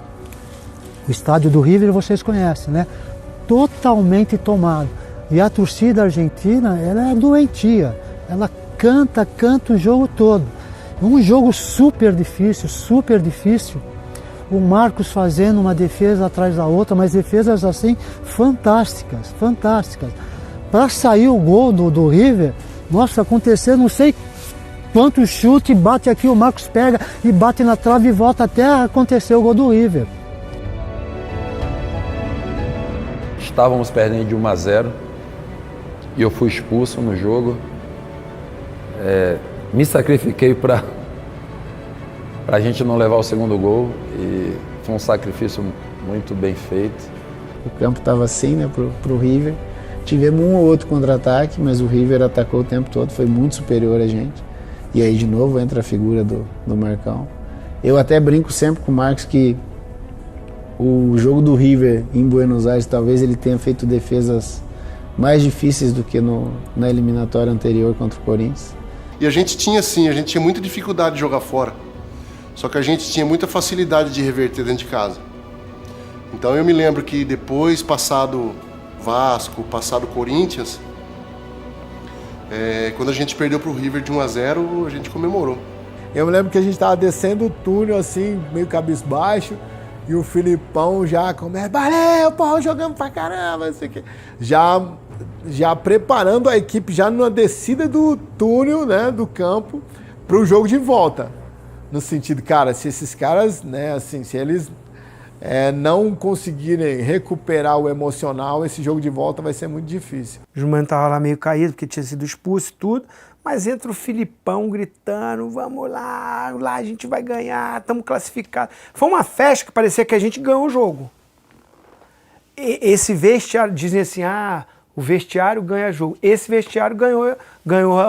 o estádio do River vocês conhecem, né, totalmente tomado. E a torcida argentina, ela é doentia, ela canta o jogo todo. Um jogo super difícil, o Marcos fazendo uma defesa atrás da outra, mas defesas assim fantásticas. Para sair o gol do River, nossa, aconteceu não sei quanto chute, bate aqui, o Marcos pega e bate na trave e volta até acontecer o gol do River. Estávamos perdendo de 1-0 e eu fui expulso no jogo. Me sacrifiquei para a gente não levar o segundo gol e foi um sacrifício muito bem feito. O campo estava assim, né, pro River. Tivemos um ou outro contra-ataque, mas o River atacou o tempo todo, foi muito superior a gente. E aí de novo entra a figura do Marcão. Eu até brinco sempre com o Marcos que o jogo do River em Buenos Aires, talvez ele tenha feito defesas mais difíceis do que na eliminatória anterior contra o Corinthians. E a gente tinha muita dificuldade de jogar fora. Só que a gente tinha muita facilidade de reverter dentro de casa. Então eu me lembro que depois, passado Vasco, passado Corinthians, quando a gente perdeu pro River de 1-0, a gente comemorou. Eu me lembro que a gente estava descendo o túnel assim, meio cabisbaixo, e o Filipão já começa, valeu, pô, jogando pra caramba, não sei o quê. Já preparando a equipe, já numa descida do túnel, né, do campo, pro jogo de volta. No sentido, cara, se esses caras, né, assim, se eles não conseguirem recuperar o emocional, esse jogo de volta vai ser muito difícil. O Jumano estava lá meio caído, porque tinha sido expulso e tudo, mas entra o Filipão gritando, vamos lá a gente vai ganhar, estamos classificados. Foi uma festa que parecia que a gente ganhou o jogo. Esse vestiário, dizem assim, o vestiário ganha jogo. Esse vestiário ganhou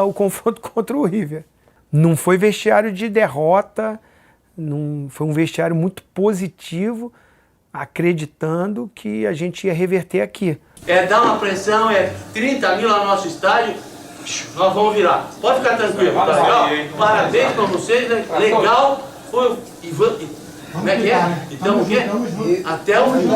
o confronto contra o River. Não foi vestiário de derrota, foi um vestiário muito positivo, acreditando que a gente ia reverter aqui. Dá uma pressão, 30 mil no nosso estádio, nós vamos virar. Pode ficar tranquilo, tá legal? Parabéns pra vocês, né? Legal. Foi como é que é? Então o quê? Até o fim.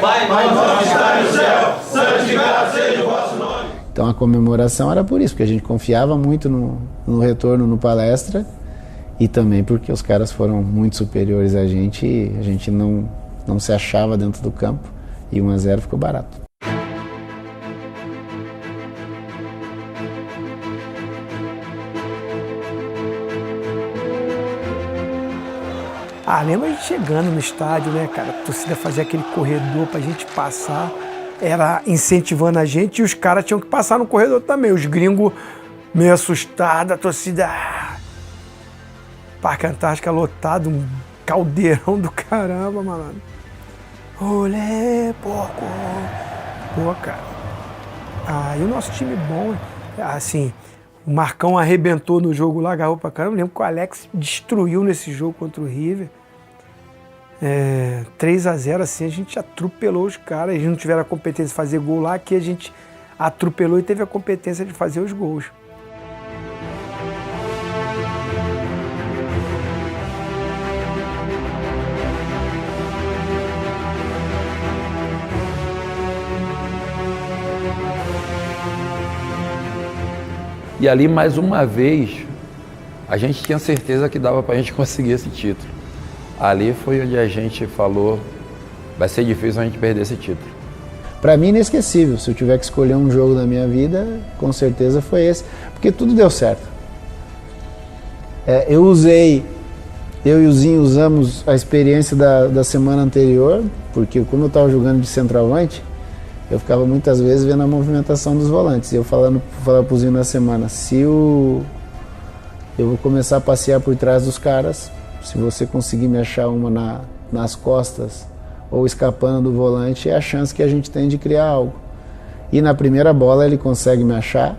Pai nosso que está no céu, santificado seja o vosso nome. Então a comemoração era por isso, porque a gente confiava muito no retorno no Palestra e também porque os caras foram muito superiores a gente e a gente não se achava dentro do campo e 1-0 ficou barato. Lembra a gente chegando no estádio, né, cara? A torcida fazia aquele corredor pra gente passar. Era incentivando a gente e os caras tinham que passar no corredor também. Os gringos meio assustados, a torcida... Parque Antártica lotado, um caldeirão do caramba, malandro. Olé, porco! Pô, cara. E o nosso time bom, assim, o Marcão arrebentou no jogo lá, agarrou pra caramba. Eu lembro que o Alex destruiu nesse jogo contra o River. 3-0, assim, a gente atropelou os caras. Eles não tiveram a competência de fazer gol lá, que a gente atropelou e teve a competência de fazer os gols. E ali, mais uma vez, a gente tinha certeza que dava para a gente conseguir esse título. Ali foi onde a gente falou, vai ser difícil a gente perder esse título. Para mim, inesquecível. Se eu tiver que escolher um jogo da minha vida, com certeza foi esse. Porque tudo deu certo. Eu e o Zinho usamos a experiência da semana anterior, porque como eu estava jogando de centroavante, eu ficava muitas vezes vendo a movimentação dos volantes. E eu falava pro Zinho na semana, eu vou começar a passear por trás dos caras, se você conseguir me achar uma nas costas ou escapando do volante, é a chance que a gente tem de criar algo. E na primeira bola ele consegue me achar,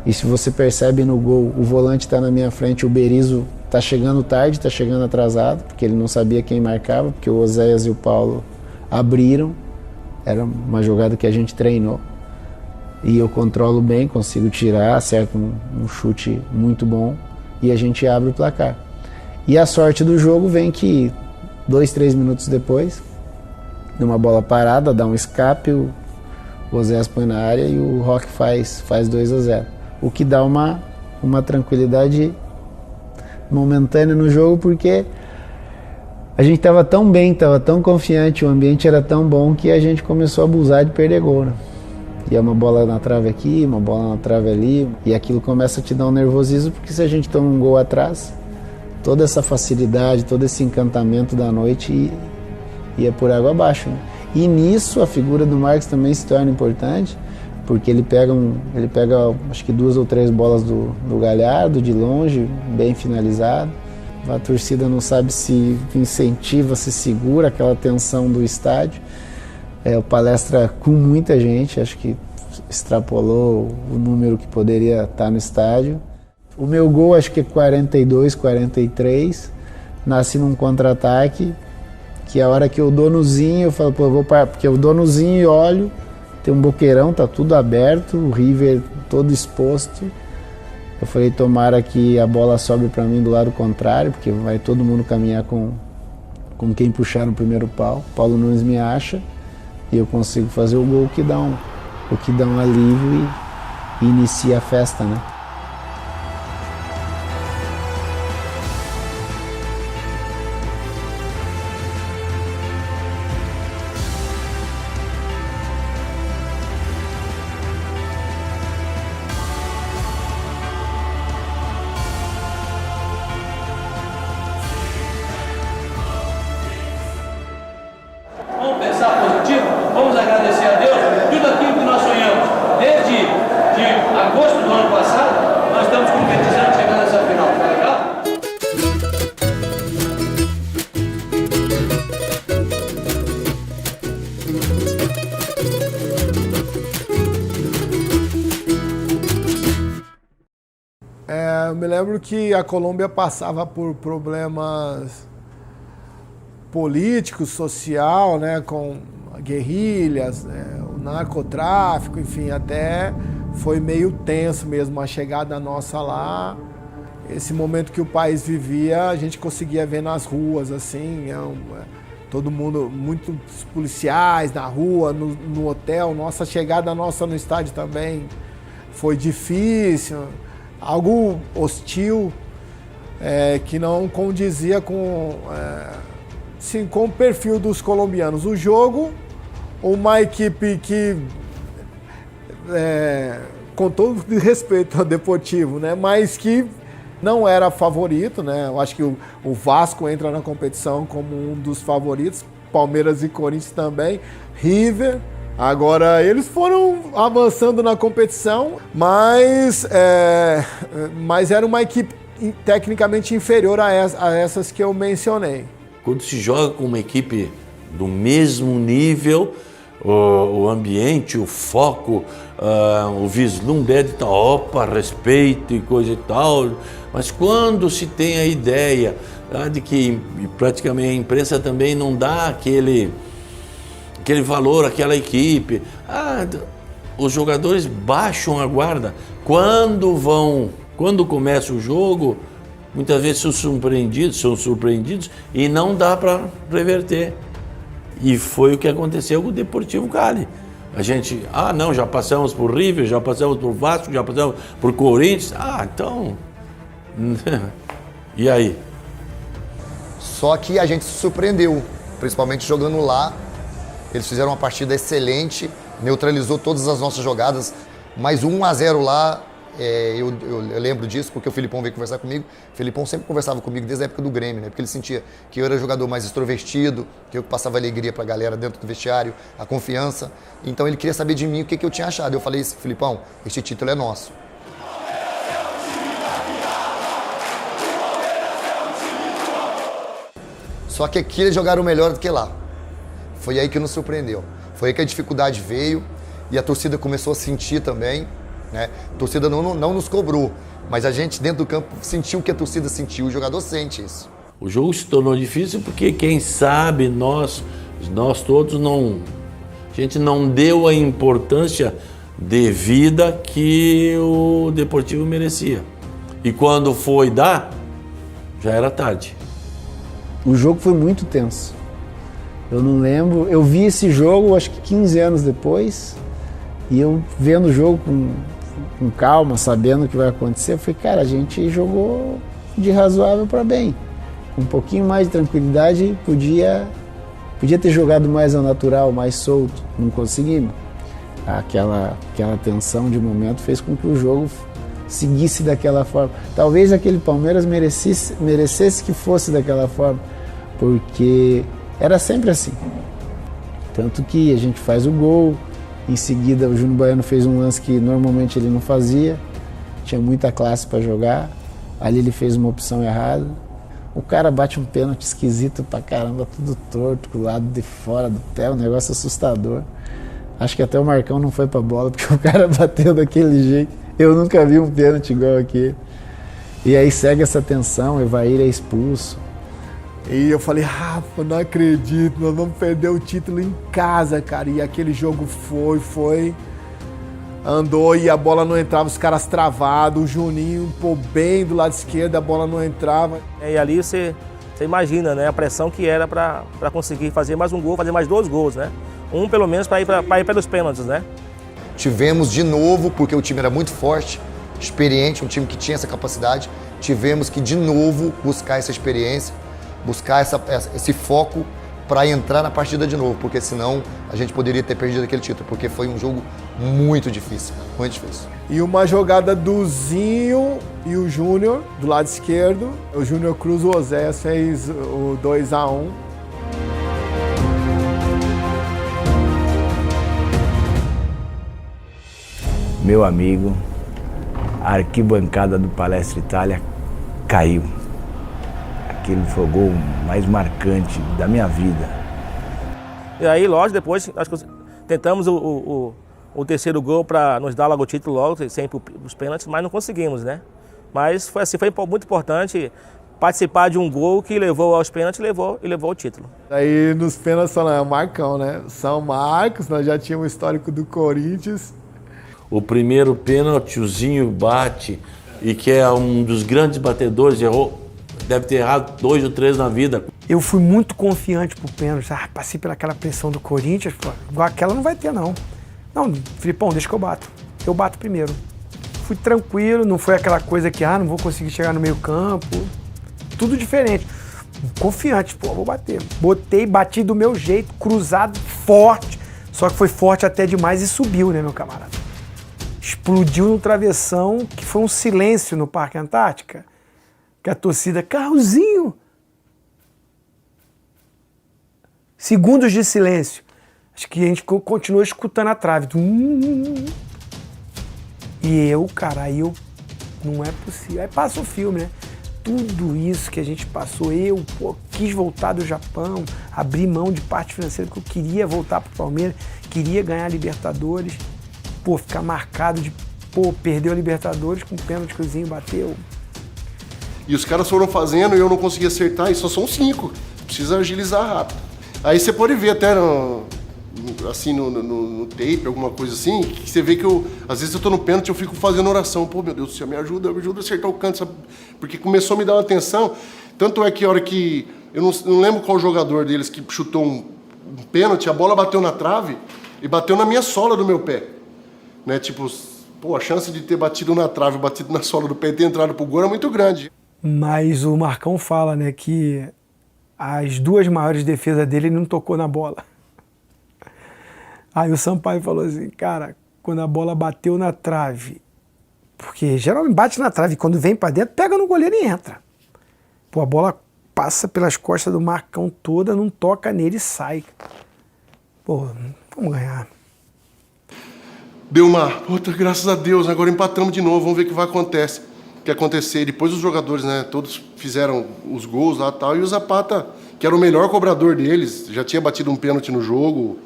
e se você percebe no gol, o volante está na minha frente, o Berizzo está chegando tarde, está chegando atrasado, porque ele não sabia quem marcava, porque o Oséias e o Paulo abriram, era uma jogada que a gente treinou, e eu controlo bem, consigo tirar, acerto um chute muito bom, e a gente abre o placar. E a sorte do jogo vem que 2, 3 minutos depois, numa bola parada, dá um escape, o Oséias põe na área e o Roque faz 2-0. O que dá uma tranquilidade momentânea no jogo, porque a gente estava tão bem, estava tão confiante, o ambiente era tão bom que a gente começou a abusar de perder gol, né? E é uma bola na trave aqui, uma bola na trave ali, e aquilo começa a te dar um nervosismo, porque se a gente toma um gol atrás, toda essa facilidade, todo esse encantamento da noite ia por água abaixo, né? E nisso a figura do Marcos também se torna importante, porque ele pega acho que 2 ou 3 bolas do Galhardo de longe, bem finalizado. A torcida não sabe se incentiva, se segura aquela tensão do estádio. O Palestra com muita gente, acho que extrapolou o número que poderia estar no estádio. O meu gol, acho que é 42, 43, nasce num contra-ataque, que a hora que eu dou no Zinho, eu falo, pô, eu vou parar, porque eu dou no Zinho e olho, tem um boqueirão, tá tudo aberto, o River todo exposto. Eu falei, tomara que a bola sobe para mim do lado contrário, porque vai todo mundo caminhar com quem puxar no primeiro pau. Paulo Nunes me acha e eu consigo fazer o gol que dá um alívio e inicia a festa, né? Vamos pensar positivo, vamos agradecer a Deus. Tudo aquilo que nós sonhamos desde agosto do ano passado, nós estamos concretizando, chegando nessa final. Tá legal? Eu me lembro que a Colômbia passava por problemas político, social, né, com guerrilhas, né, o narcotráfico, enfim, até foi meio tenso mesmo a chegada nossa lá. Esse momento que o país vivia, a gente conseguia ver nas ruas, assim, todo mundo, muitos policiais na rua, no hotel. Nossa chegada nossa no estádio também foi difícil, algo hostil, que não condizia com o perfil dos colombianos. O jogo, uma equipe que, com todo respeito ao Deportivo, né, mas que não era favorito, né? Eu acho que o Vasco entra na competição como um dos favoritos, Palmeiras e Corinthians também, River. Agora, eles foram avançando na competição, mas era uma equipe tecnicamente inferior a essas que eu mencionei. Quando se joga com uma equipe do mesmo nível, o ambiente, o foco, o vislumbre é de tal, opa, respeito e coisa e tal. Mas quando se tem a ideia de que praticamente a imprensa também não dá aquele valor àquela equipe, os jogadores baixam a guarda. Quando começa o jogo, muitas vezes são surpreendidos e não dá para reverter. E foi o que aconteceu com o Deportivo Cali. A gente, não, já passamos por River, já passamos por Vasco, já passamos por Corinthians. Então... E aí? Só que a gente se surpreendeu, principalmente jogando lá. Eles fizeram uma partida excelente, neutralizou todas as nossas jogadas, mas 1-0 lá, eu lembro disso porque o Filipão veio conversar comigo. O Filipão sempre conversava comigo desde a época do Grêmio, né? Porque ele sentia que eu era jogador mais extrovertido, que eu passava alegria pra galera dentro do vestiário, a confiança. Então ele queria saber de mim o que eu tinha achado. Eu falei, Filipão, este título é nosso. Só que aqui eles jogaram melhor do que lá. Foi aí que nos surpreendeu. Foi aí que a dificuldade veio e a torcida começou a sentir também, né? A torcida não nos cobrou, mas a gente dentro do campo sentiu o que a torcida sentiu, o jogador sente isso. O jogo se tornou difícil porque, quem sabe, nós todos a gente não deu a importância devida que o Deportivo merecia. E quando foi dar, já era tarde. O jogo foi muito tenso. Eu não lembro, eu vi esse jogo acho que 15 anos depois, e eu vendo o jogo com calma, sabendo o que vai acontecer, eu falei, cara, a gente jogou de razoável para bem. Com um pouquinho mais de tranquilidade, podia ter jogado mais ao natural, mais solto, não conseguimos. Aquela tensão de momento fez com que o jogo seguisse daquela forma. Talvez aquele Palmeiras merecesse que fosse daquela forma, porque era sempre assim. Tanto que a gente faz o gol, em seguida o Júnior Baiano fez um lance que normalmente ele não fazia, tinha muita classe para jogar, ali ele fez uma opção errada. O cara bate um pênalti esquisito pra caramba, tudo torto, com o lado de fora do pé, um negócio assustador. Acho que até o Marcão não foi pra bola, porque o cara bateu daquele jeito. Eu nunca vi um pênalti igual aquele. E aí segue essa tensão, o Evair é expulso. E eu falei, Rafa, não acredito, nós vamos perder o título em casa, cara. E aquele jogo foi, andou e a bola não entrava, os caras travados, o Juninho, bem do lado esquerdo, a bola não entrava. E ali você imagina, né, a pressão que era para conseguir fazer mais um gol, fazer mais 2 gols, né? Um pelo menos para ir pelos pênaltis, né? Tivemos de novo, porque o time era muito forte, experiente, um time que tinha essa capacidade, tivemos que de novo buscar essa experiência, buscar esse foco para entrar na partida de novo, porque senão a gente poderia ter perdido aquele título, porque foi um jogo muito difícil, muito difícil. E uma jogada do Zinho e o Júnior, do lado esquerdo, o Júnior cruza o Oséias, fez o 2-1. Meu amigo, a arquibancada do Palestra Itália caiu. Aquele foi o gol mais marcante da minha vida. E aí, lógico, depois nós tentamos o terceiro gol para nos dar logo o título, logo, sempre os pênaltis, mas não conseguimos, né? Mas foi assim, foi muito importante participar de um gol que levou aos pênaltis e levou o título. Aí nos pênaltis é o Marcão, né? São Marcos, nós já tínhamos o histórico do Corinthians. O primeiro pênalti, o Zinho bate, e que é um dos grandes batedores, errou, deve ter errado 2 ou 3 na vida. Eu fui muito confiante pro pênalti, passei pelaquela pressão do Corinthians, pô, igual aquela não vai ter não. Não, Filipão, deixa que eu bato primeiro. Fui tranquilo, não foi aquela coisa que, não vou conseguir chegar no meio campo, tudo diferente. Confiante, pô, vou bater. Bati do meu jeito, cruzado, forte, só que foi forte até demais e subiu, né, meu camarada? Explodiu no travessão, que foi um silêncio no Parque Antártica, que a torcida, Carrozinho. Segundos de silêncio. Acho que a gente continuou escutando a trave. E eu, cara, não é possível. Aí passa o filme, né? Tudo isso que a gente passou, quis voltar do Japão, abrir mão de parte financeira, porque eu queria voltar pro Palmeiras, queria ganhar a Libertadores. Ficar marcado de, perder a Libertadores com o pênalti que o Zinho bateu. E os caras foram fazendo e eu não consegui acertar, e só são 5. Precisa agilizar rápido. Aí você pode ver até no tape, alguma coisa assim, que você vê que às vezes eu tô no pênalti, eu fico fazendo oração. Meu Deus do céu, me ajuda a acertar o canto, sabe? Porque começou a me dar uma atenção. Tanto é que a hora que, eu não lembro qual jogador deles que chutou um pênalti, a bola bateu na trave, e bateu na minha sola do meu pé. Né? Tipo, pô, a chance de ter batido na trave, batido na sola do pé e ter entrado pro gol era muito grande. Mas o Marcão fala, né, que as duas maiores defesas dele ele não tocou na bola. Aí o Sampaio falou assim, cara, quando a bola bateu na trave, porque geralmente bate na trave, quando vem pra dentro, pega no goleiro e entra. Pô, a bola passa pelas costas do Marcão toda, não toca nele e sai. Pô, vamos ganhar. Deu uma, puta, graças a Deus, agora empatamos de novo, vamos ver o que vai acontecer. Depois os jogadores, né, todos fizeram os gols lá e tal, e o Zapata, que era o melhor cobrador deles, já tinha batido um pênalti no jogo,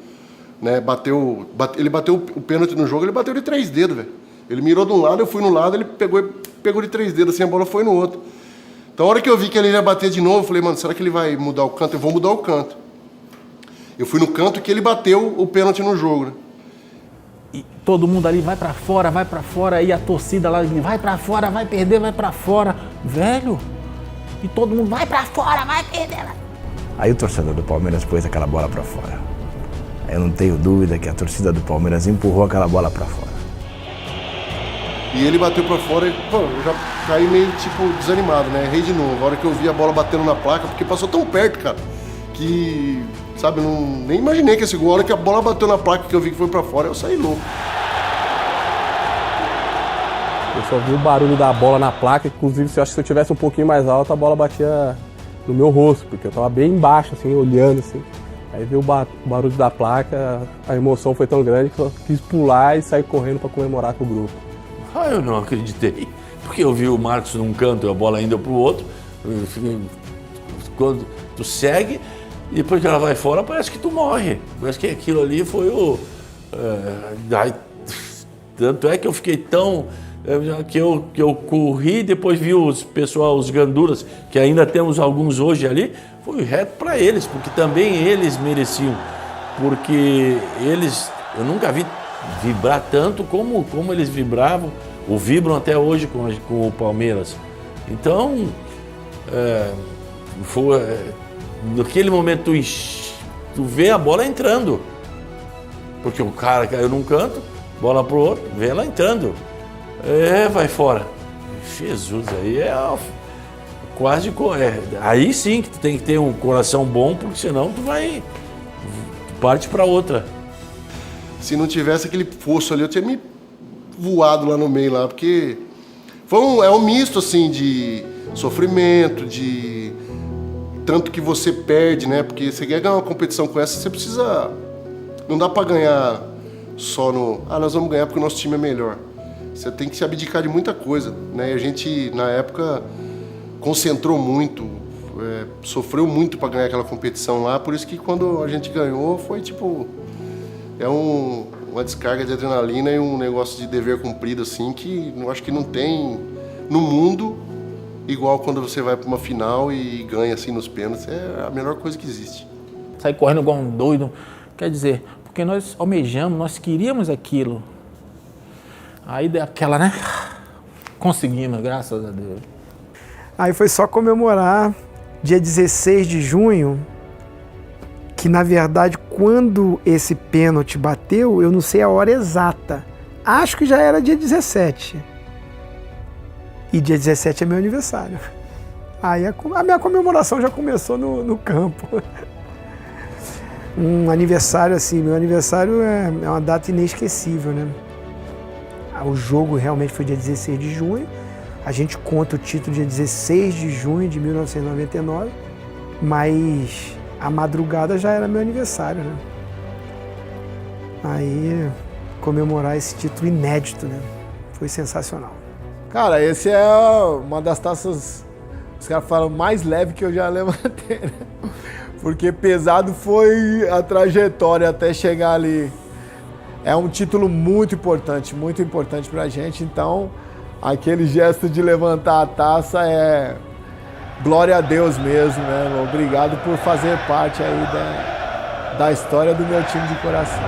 né, ele bateu o pênalti no jogo, ele bateu de 3 dedos, velho. Ele mirou de um lado, eu fui no lado, ele pegou de 3 dedos, assim, a bola foi no outro. Então a hora que eu vi que ele ia bater de novo, eu falei, mano, será que ele vai mudar o canto? Eu vou mudar o canto. Eu fui no canto que ele bateu o pênalti no jogo, né? E todo mundo ali vai pra fora, e a torcida lá, vai pra fora, vai perder, vai pra fora. Velho, e todo mundo vai pra fora, vai perder. Aí o torcedor do Palmeiras pôs aquela bola pra fora. Eu não tenho dúvida que a torcida do Palmeiras empurrou aquela bola pra fora. E ele bateu pra fora e, pô, eu já caí meio, tipo, desanimado, né? Errei de novo. A hora que eu vi a bola batendo na placa, porque passou tão perto, cara, que, sabe, eu nem imaginei que esse gol, a hora que a bola bateu na placa, que eu vi que foi pra fora, eu saí louco. Eu só vi o barulho da bola na placa, inclusive, se eu tivesse um pouquinho mais alto, a bola batia no meu rosto, porque eu tava bem embaixo, assim, olhando, assim. Aí vi o barulho da placa, a emoção foi tão grande que eu quis pular e sair correndo para comemorar com o grupo. Ah, eu não acreditei, porque eu vi o Marcos num canto e a bola indo para o outro. Quando tu segue e depois que ela vai fora, parece que tu morre. Parece que aquilo ali foi o... tanto é que eu fiquei tão... que eu corri, depois vi os ganduras, que ainda temos alguns hoje ali, foi reto para eles, porque também eles mereciam. Porque eles, eu nunca vi vibrar tanto como eles vibravam, ou vibram até hoje com o Palmeiras. Então, naquele momento tu vê a bola entrando, porque o cara caiu num canto, bola pro outro, vê ela entrando. Vai fora. Jesus, aí quase... aí sim que tu tem que ter um coração bom, porque senão tu parte para outra. Se não tivesse aquele fosso ali, eu tinha me voado lá no meio, lá, porque é um misto, assim, de sofrimento, de tanto que você perde, né? Porque você quer ganhar uma competição com essa, você precisa... Não dá para ganhar só no... nós vamos ganhar porque o nosso time é melhor. Você tem que se abdicar de muita coisa, né? E a gente, na época, concentrou muito, sofreu muito para ganhar aquela competição lá, por isso que quando a gente ganhou foi tipo... uma descarga de adrenalina e um negócio de dever cumprido, assim, que eu acho que não tem no mundo igual quando você vai para uma final e ganha, assim, nos pênaltis. É a melhor coisa que existe. Sair correndo igual um doido, quer dizer, porque nós almejamos, nós queríamos aquilo. Aí deu aquela, né? Conseguimos, graças a Deus. Aí foi só comemorar dia 16 de junho, que na verdade quando esse pênalti bateu, eu não sei a hora exata. Acho que já era dia 17. E dia 17 é meu aniversário. Aí a minha comemoração já começou no campo. Um aniversário assim, meu aniversário é uma data inesquecível, né? O jogo realmente foi dia 16 de junho. A gente conta o título dia 16 de junho de 1999, mas a madrugada já era meu aniversário, né? Aí, comemorar esse título inédito, né? Foi sensacional. Cara, esse é uma das taças, os caras falam, mais leve que eu já levantei, né? Porque pesado foi a trajetória até chegar ali. É um título muito importante pra gente, então aquele gesto de levantar a taça é glória a Deus mesmo, né? Obrigado por fazer parte aí da história do meu time de coração.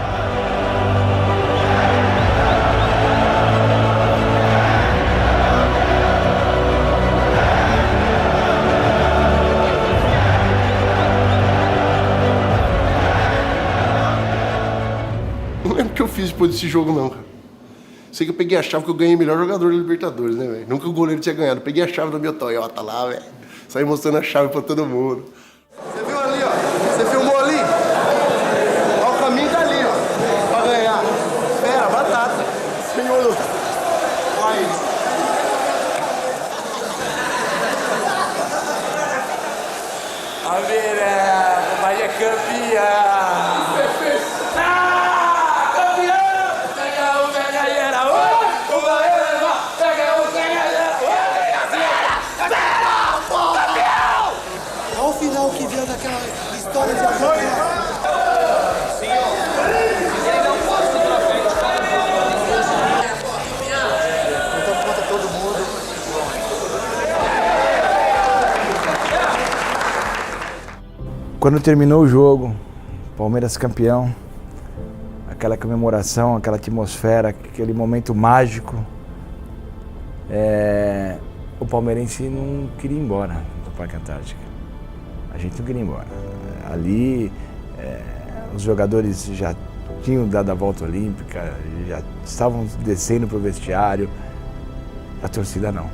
difícil depois desse jogo, não, cara. Sei que eu peguei a chave que eu ganhei melhor jogador da Libertadores, né, velho? Nunca o goleiro tinha ganhado. Eu peguei a chave do meu Toyota lá, velho. Saí mostrando a chave pra todo mundo. Você viu ali, ó? Você filmou ali? Ó, o caminho dali, ó. Pra ganhar. Espera, batata. Senhor. Vai. A ver, Bahia campeã! Olha o final que veio daquela história de agora. Então conta todo mundo. Quando terminou o jogo, Palmeiras campeão, aquela comemoração, aquela atmosfera, aquele momento mágico, o palmeirense não queria ir embora do Parque Antártica. A gente não queria ir embora. Ali, os jogadores já tinham dado a volta olímpica, já estavam descendo para o vestiário. A torcida não.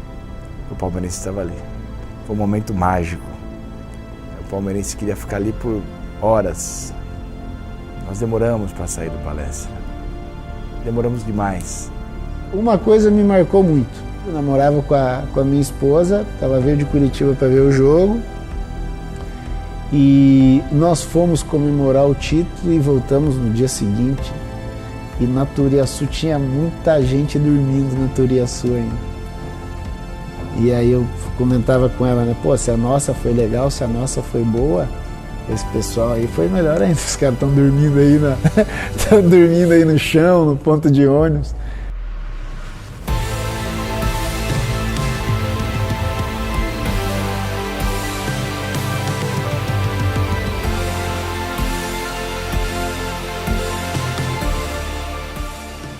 O palmeirense estava ali. Foi um momento mágico. O palmeirense queria ficar ali por horas. Nós demoramos para sair do palestra. Demoramos demais. Uma coisa me marcou muito. Eu namorava com a minha esposa, ela veio de Curitiba para ver o jogo. E nós fomos comemorar o título e voltamos no dia seguinte. E na Turiaçu tinha muita gente dormindo na Turiaçu ainda. E aí eu comentava com ela, né? Pô, se a nossa foi legal, se a nossa foi boa, esse pessoal aí foi melhor ainda. Os caras estão dormindo aí estão dormindo aí no chão, no ponto de ônibus.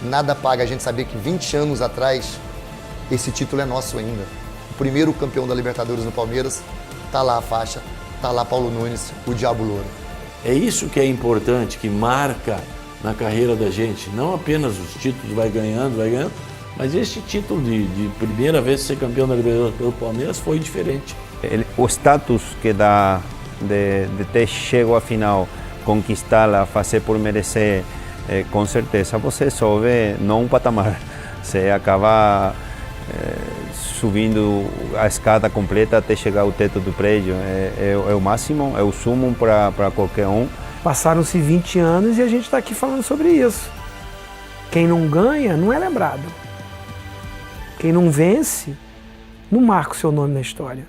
Nada paga a gente saber que 20 anos atrás esse título é nosso ainda. O primeiro campeão da Libertadores no Palmeiras, tá lá a faixa, tá lá Paulo Nunes, o Diabo Louro. É isso que é importante, que marca na carreira da gente. Não apenas os títulos, vai ganhando, mas esse título de primeira vez ser campeão da Libertadores pelo Palmeiras foi diferente. O status que dá de ter chego à final, conquistá-la, fazer por merecer, com certeza você sobe não um patamar, você acaba subindo a escada completa até chegar ao teto do prédio. É o máximo, é o sumo para qualquer um. Passaram-se 20 anos e a gente está aqui falando sobre isso. Quem não ganha não é lembrado. Quem não vence não marca o seu nome na história.